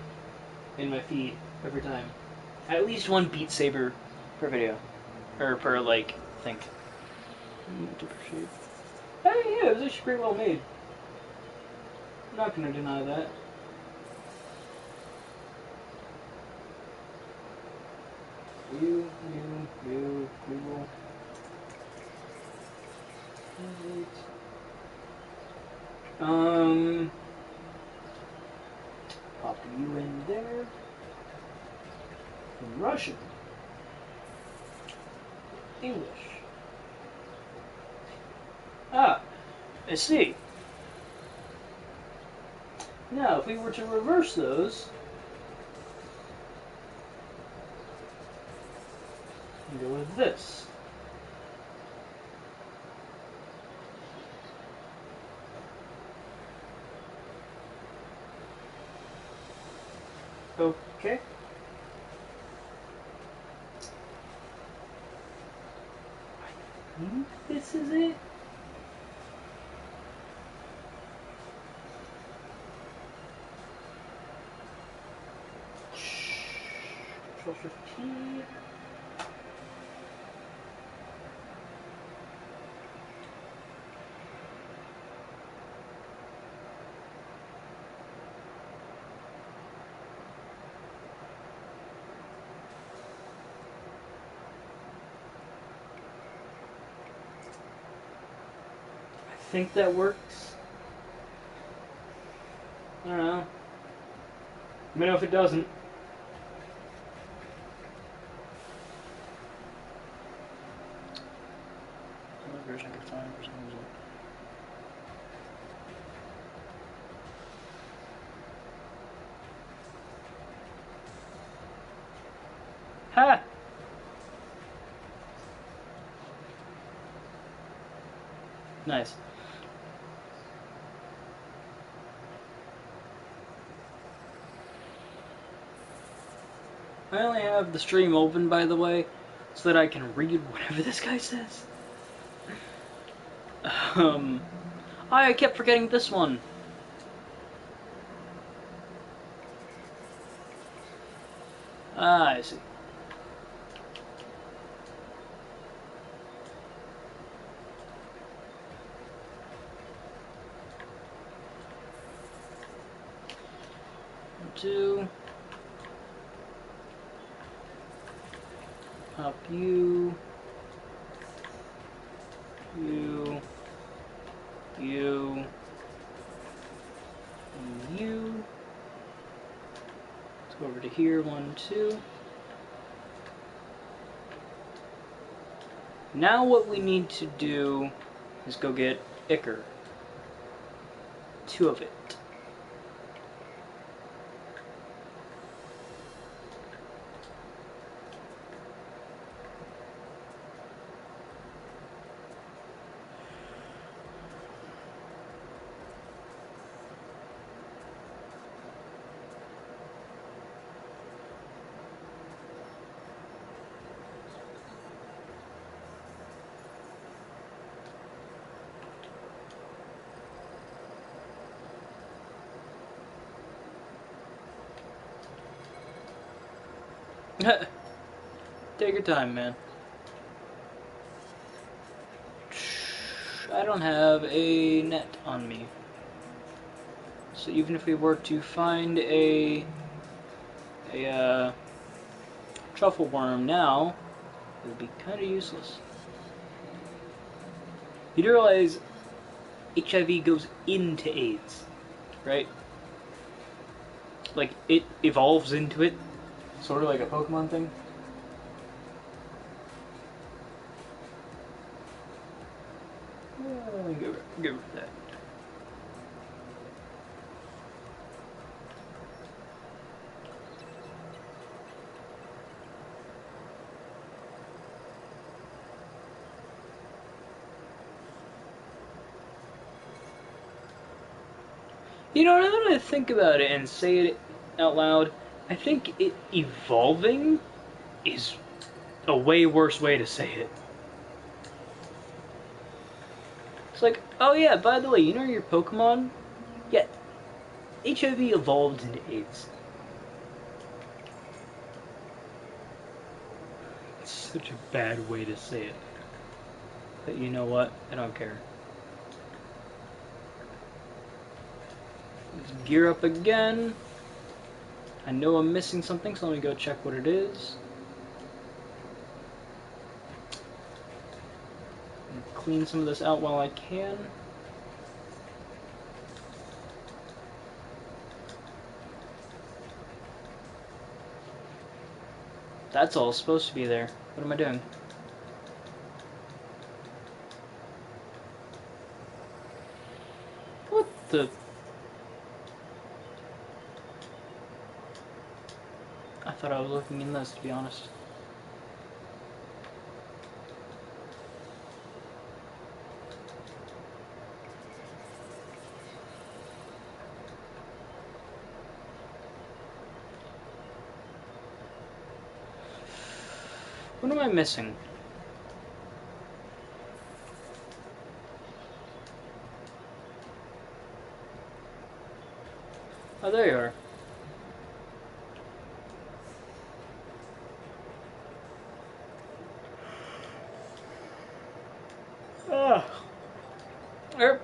in my feed every time. At least one Beat Saber per video. Or per, like, thing. Hey, yeah, it was actually pretty well made. I'm not gonna deny that. You, Google. Pop you in there. In Russian. English. Ah, I see. Now, if we were to reverse those, and go with this. Okay. I think this is it. Control-Shift-T. I think that works. I don't know. Let me know if it doesn't. What version I could find for some reason. Ha! Nice. I only have the stream open, by the way, so that I can read whatever this guy says. I kept forgetting this one. Ah, I see. Two. Up you. You. You. And you. Let's go over to here. 1, 2. Now what we need to do is go get Icker. 2 of it. Take your time, man. I don't have a net on me. So even if we were to find a truffle worm now, it would be kind of useless. You do realize HIV goes into AIDS, right? Like, it evolves into it, sort of like a Pokemon thing. Get rid of that. You know, now that I think about it and say it out loud, I think it evolving is a way worse way to say it. It's like, oh yeah, by the way, you know your Pokemon? Yeah, HIV evolved into AIDS. It's such a bad way to say it. But you know what? I don't care. Let's gear up again. I know I'm missing something, so let me go check what it is. Clean some of this out while I can. That's all supposed to be there. What am I doing? What the... I thought I was looking in this, to be honest. What am I missing? Oh, there you are. Ah. Erp.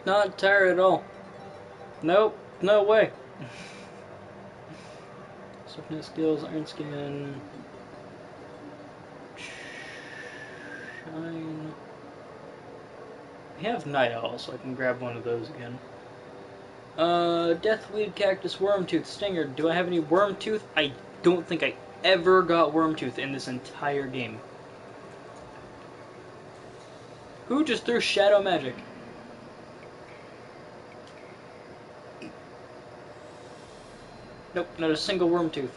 Not tired at all. Nope, no way. Swiftness skills, iron skin. Shine. We have night owl, so I can grab one of those again. Deathweed, cactus, wormtooth, stinger. Do I have any wormtooth? I don't think I ever got wormtooth in this entire game. Who just threw shadow magic? Nope, not a single wormtooth.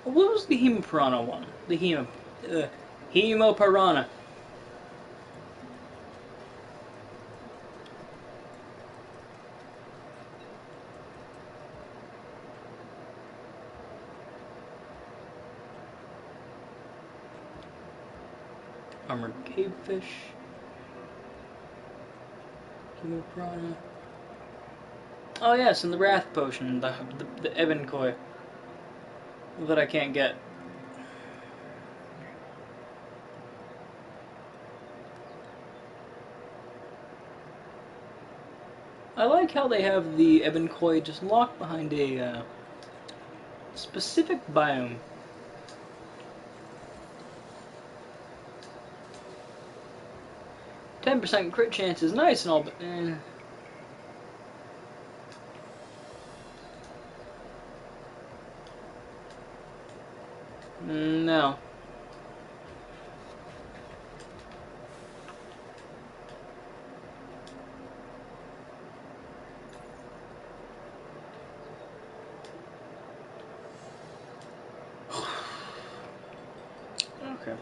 What was the Hemopiranha one? The Hemopiranha. Armored cavefish. Hemopiranha. Oh yes, and the Wrath Potion, the Evankoi. That I can't get. I like how they have the Evankoi just locked behind a specific biome. 10% crit chance is nice and all, but no. Okay.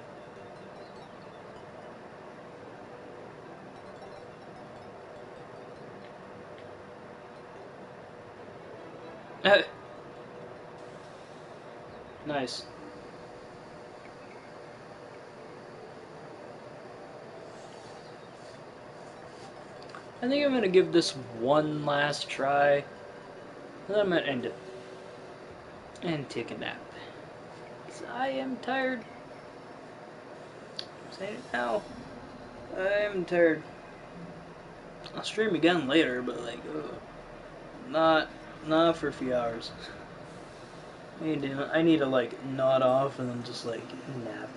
Nice. I think I'm gonna give this one last try, and then I'm gonna end it and take a nap. 'Cause I am tired. I'm saying it now. I am tired. I'll stream again later, but like, not for a few hours. I need to like nod off and then just like nap.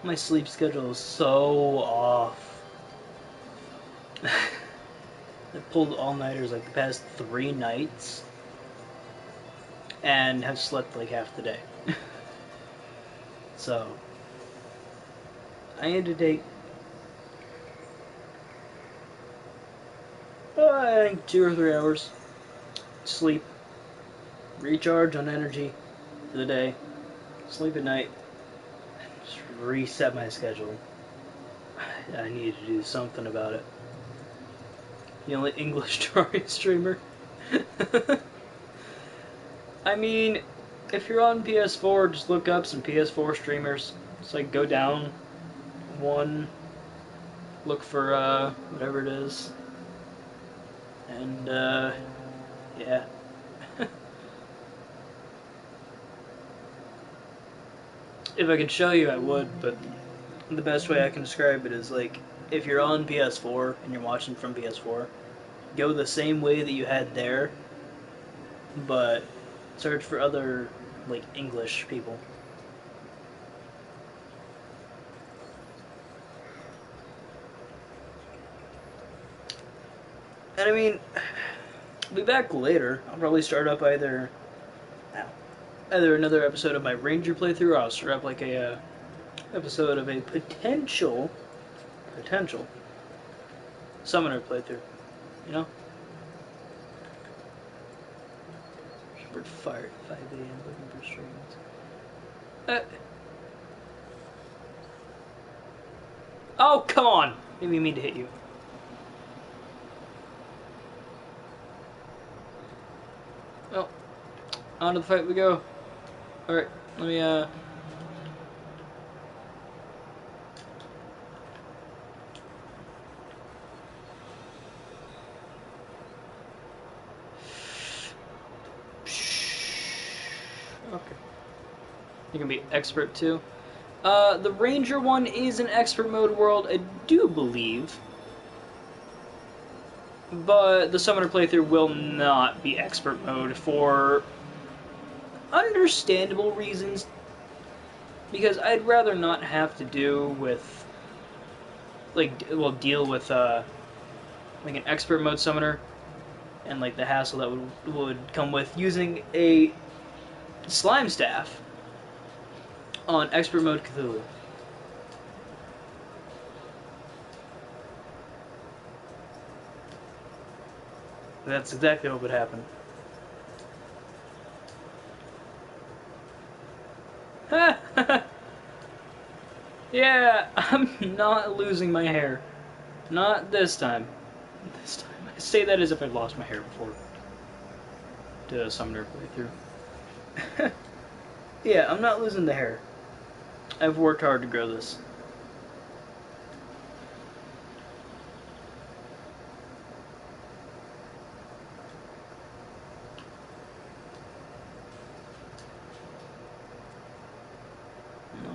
My sleep schedule is so off. I pulled all-nighters like the past 3 nights and have slept like half the day. So I need to take I think 2 or 3 hours sleep, recharge on energy for the day, sleep at night, just reset my schedule. I need to do something about it. The only English Terraria streamer. I mean, if you're on PS4, just look up some PS4 streamers. Just like go down one, look for whatever it is, and yeah. If I could show you, I would, but the best way I can describe it is like, if you're on PS4 and you're watching from PS4, go the same way that you had there, but search for other, like, English people. And I mean, I'll be back later. I'll probably start up either another episode of my Ranger playthrough, or I'll start up like a episode of a potential Summoner playthrough. You know? Bird fire at 5 a.m. looking for streams. Oh, come on! Didn't mean to hit you. Well, on to the fight we go. Alright, let me, okay. You can be expert too. The Ranger one is an expert mode world, I do believe. But the Summoner playthrough will not be expert mode for understandable reasons. Because I'd rather not have to do with, like, well, deal with, like an expert mode Summoner and, like, the hassle that would come with using a slime staff on expert mode Cthulhu. That's exactly what would happen. Yeah, I'm not losing my hair. Not this time. This time. I say that as if I've lost my hair before. To a Summoner playthrough. Yeah, I'm not losing the hair. I've worked hard to grow this.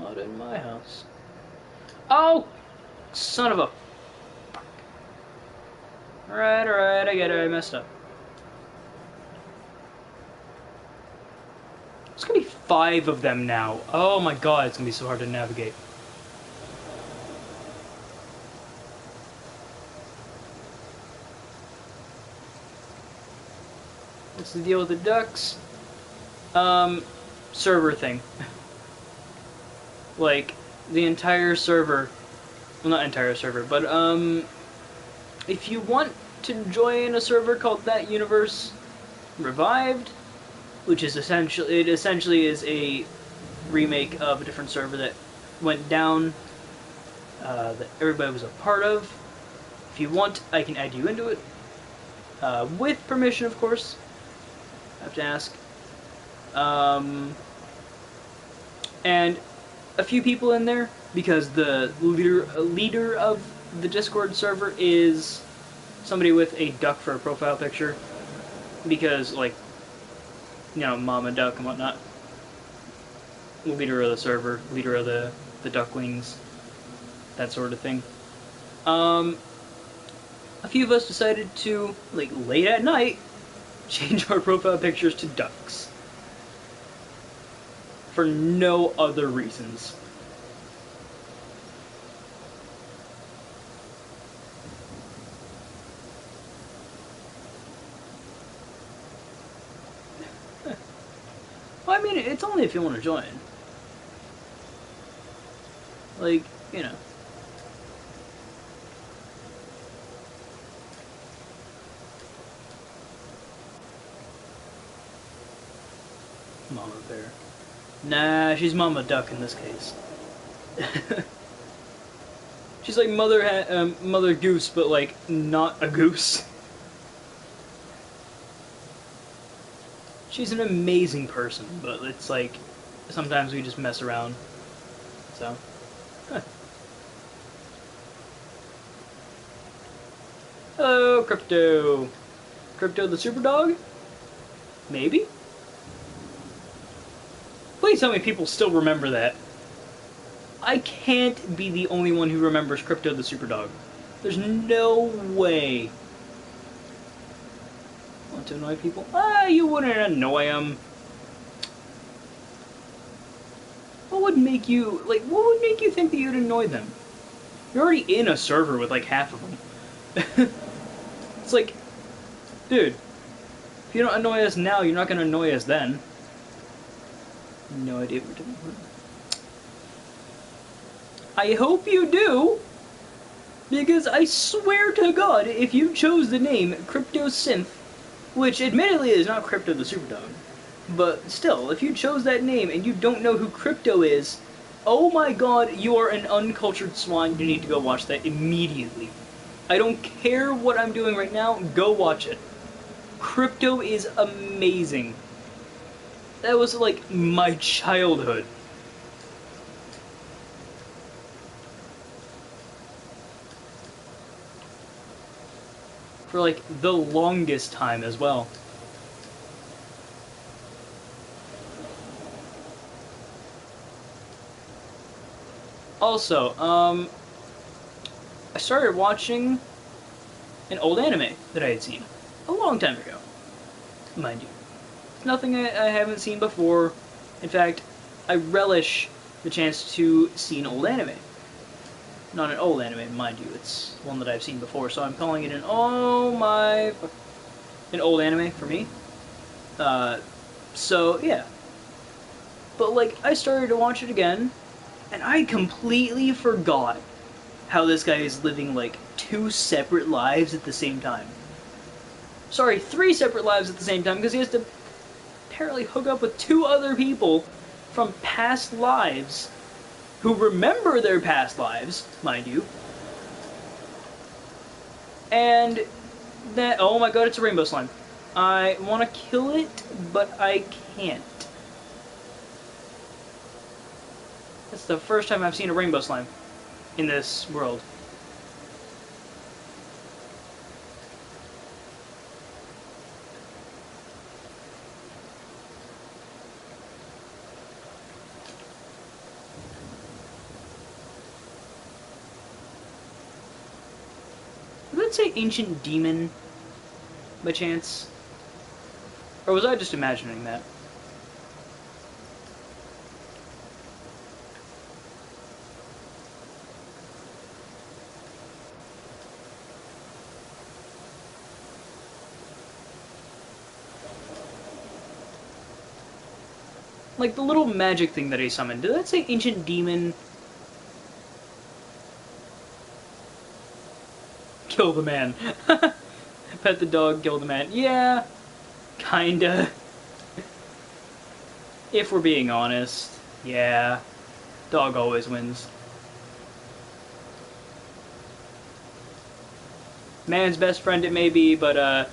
Not in my house. Oh! Son of a... Alright, I get it, I messed up. There's gonna be 5 of them now. Oh my god, it's gonna be so hard to navigate. What's the deal with the ducks? Server thing. Like, the entire server... Well, not entire server, but, if you want to join a server called That Universe Revived, which is essentially is a remake of a different server that went down, that everybody was a part of. If you want, I can add you into it, with permission, of course. I have to ask. And a few people in there because the leader of the Discord server is somebody with a duck for a profile picture. Because, like, you know, Mama Duck and whatnot. Leader of the server, leader of the ducklings, that sort of thing. A few of us decided to, like, late at night, change our profile pictures to ducks. For no other reasons. Well, I mean, it's only if you want to join. Like, you know. Mama Bear. Nah, she's Mama Duck in this case. She's like Mother Goose, but like not a goose. She's an amazing person, but it's like sometimes we just mess around. So. Huh. Hello, Crypto. Crypto the Super Dog? Maybe? Please tell me people still remember that. I can't be the only one who remembers Crypto the Super Dog. There's no way. Want to annoy people? You wouldn't annoy them. What would make you, like, what would make you think that you'd annoy them? You're already in a server with like half of them. It's like, dude, if you don't annoy us now, you're not gonna annoy us then. No idea what we're doing. I hope you do, because I swear to God, if you chose the name Crypto Synth, which admittedly is not Crypto the Superdog, but still, if you chose that name and you don't know who Crypto is, oh my God, you are an uncultured swine. You need to go watch that immediately. I don't care what I'm doing right now, go watch it. Crypto is amazing. That was like my childhood. For like the longest time as well. Also, I started watching an old anime that I had seen a long time ago, mind you. Nothing I haven't seen before. In fact, I relish the chance to see an old anime. Not an old anime, mind you, it's one that I've seen before, so I'm calling it an an old anime for me. So, yeah. But, like, I started to watch it again, and I completely forgot how this guy is living, like, 2 separate lives at the same time. Sorry, 3 separate lives at the same time, because he has to apparently hook up with 2 other people from past lives who remember their past lives, mind you. And that, oh my God, it's a rainbow slime. I want to kill it, but I can't. That's the first time I've seen a rainbow slime in this world. Did it say ancient demon by chance? Or was I just imagining that? Like the little magic thing that he summoned, did that say ancient demon? Kill the man. Pet the dog, kill the man. Yeah, kinda. If we're being honest, yeah. Dog always wins. Man's best friend it may be, but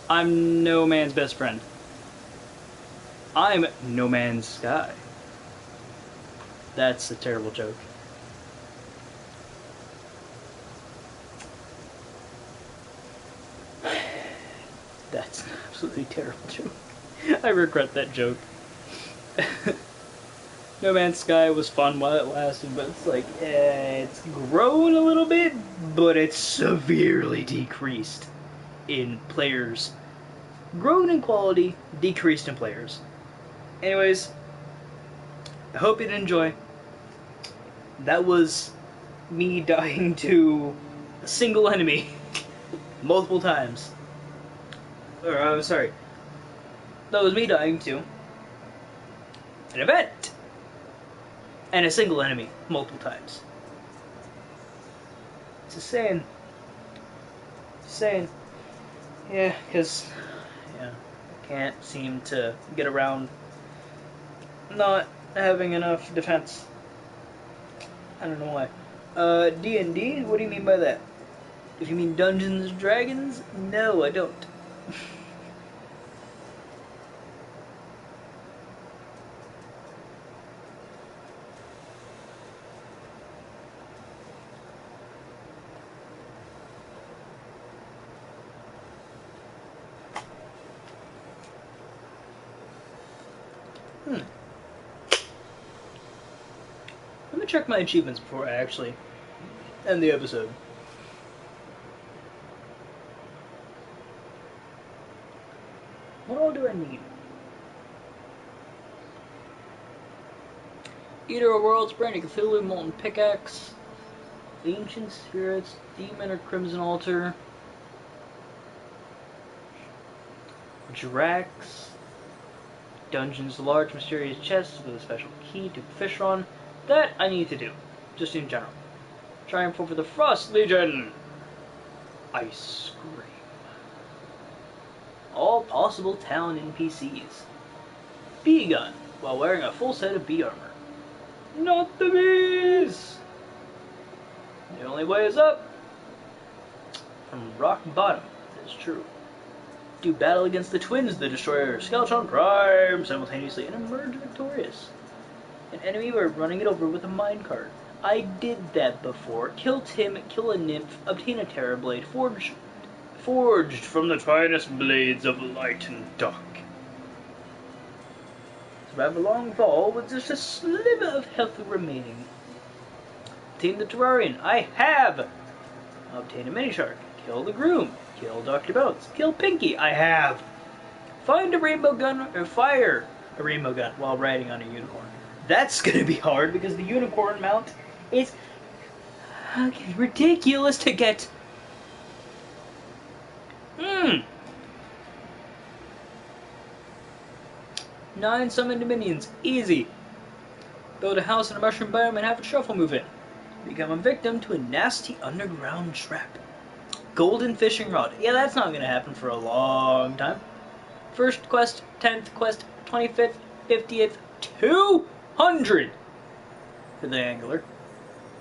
I'm no man's best friend. I'm no man's guy. That's a terrible joke. That's an absolutely terrible joke. I regret that joke. No Man's Sky was fun while it lasted, but it's like, it's grown a little bit, but it's severely decreased in players. Grown in quality, decreased in players. Anyways, I hope you did enjoy. That was me dying to a single enemy multiple times. Or, I'm sorry. That was me dying to an event and a single enemy multiple times. It's insane. Insane. Yeah, because I can't seem to get around not having enough defense. I don't know why. D&D? What do you mean by that? If you mean Dungeons and Dragons? No, I don't. Let me check my achievements before I actually end the episode. What all do I need? Eater of Worlds, Brandy Cthulhu, Molten Pickaxe, Ancient Spirits, Demon or Crimson Altar, Drax, Dungeons Large Mysterious Chests with a special key to fish on. That I need to do, just in general. Triumph over the Frost Legion! Ice Cream. All possible town NPCs. Bee gun, while wearing a full set of bee armor. Not the bees! The only way is up. From rock bottom, that is true. Do battle against the twins, the Destroyer, Skeletron Prime, simultaneously, and emerge victorious. An enemy were running it over with a minecart. I did that before. Kill Tim, kill a nymph, obtain a Terra Blade, forged from the finest blades of light and dark. Survive a long fall with just a sliver of health remaining. Obtain the Terrarian. I have! Obtain a mini shark. Kill the groom. Kill Dr. Bounce. Kill Pinky. I have! Find a rainbow gun, or fire a rainbow gun while riding on a unicorn. That's gonna be hard because the unicorn mount is ridiculous to get. 9 summoned minions. Easy. Build a house in a mushroom biome and have a shuffle move in. Become a victim to a nasty underground trap. Golden fishing rod. Yeah, that's not gonna happen for a long time. First quest, 10th quest, 25th, 50th, 200 for the angler.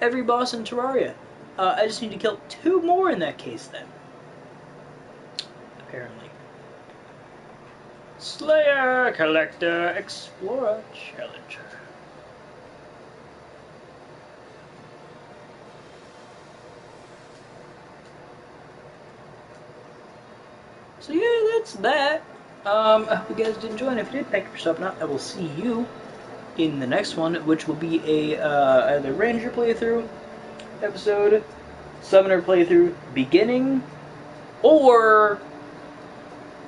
Every boss in Terraria. I just need to kill 2 more in that case then. Apparently. Slayer, Collector, Explorer, Challenger. So yeah, that's that. I hope you guys did enjoy, and if you did, thank you for stopping out. I will see you in the next one, which will be a either Ranger playthrough episode, Summoner playthrough beginning, or,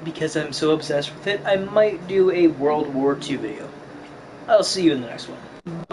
because I'm so obsessed with it, I might do a World War II video. I'll see you in the next one. Bye.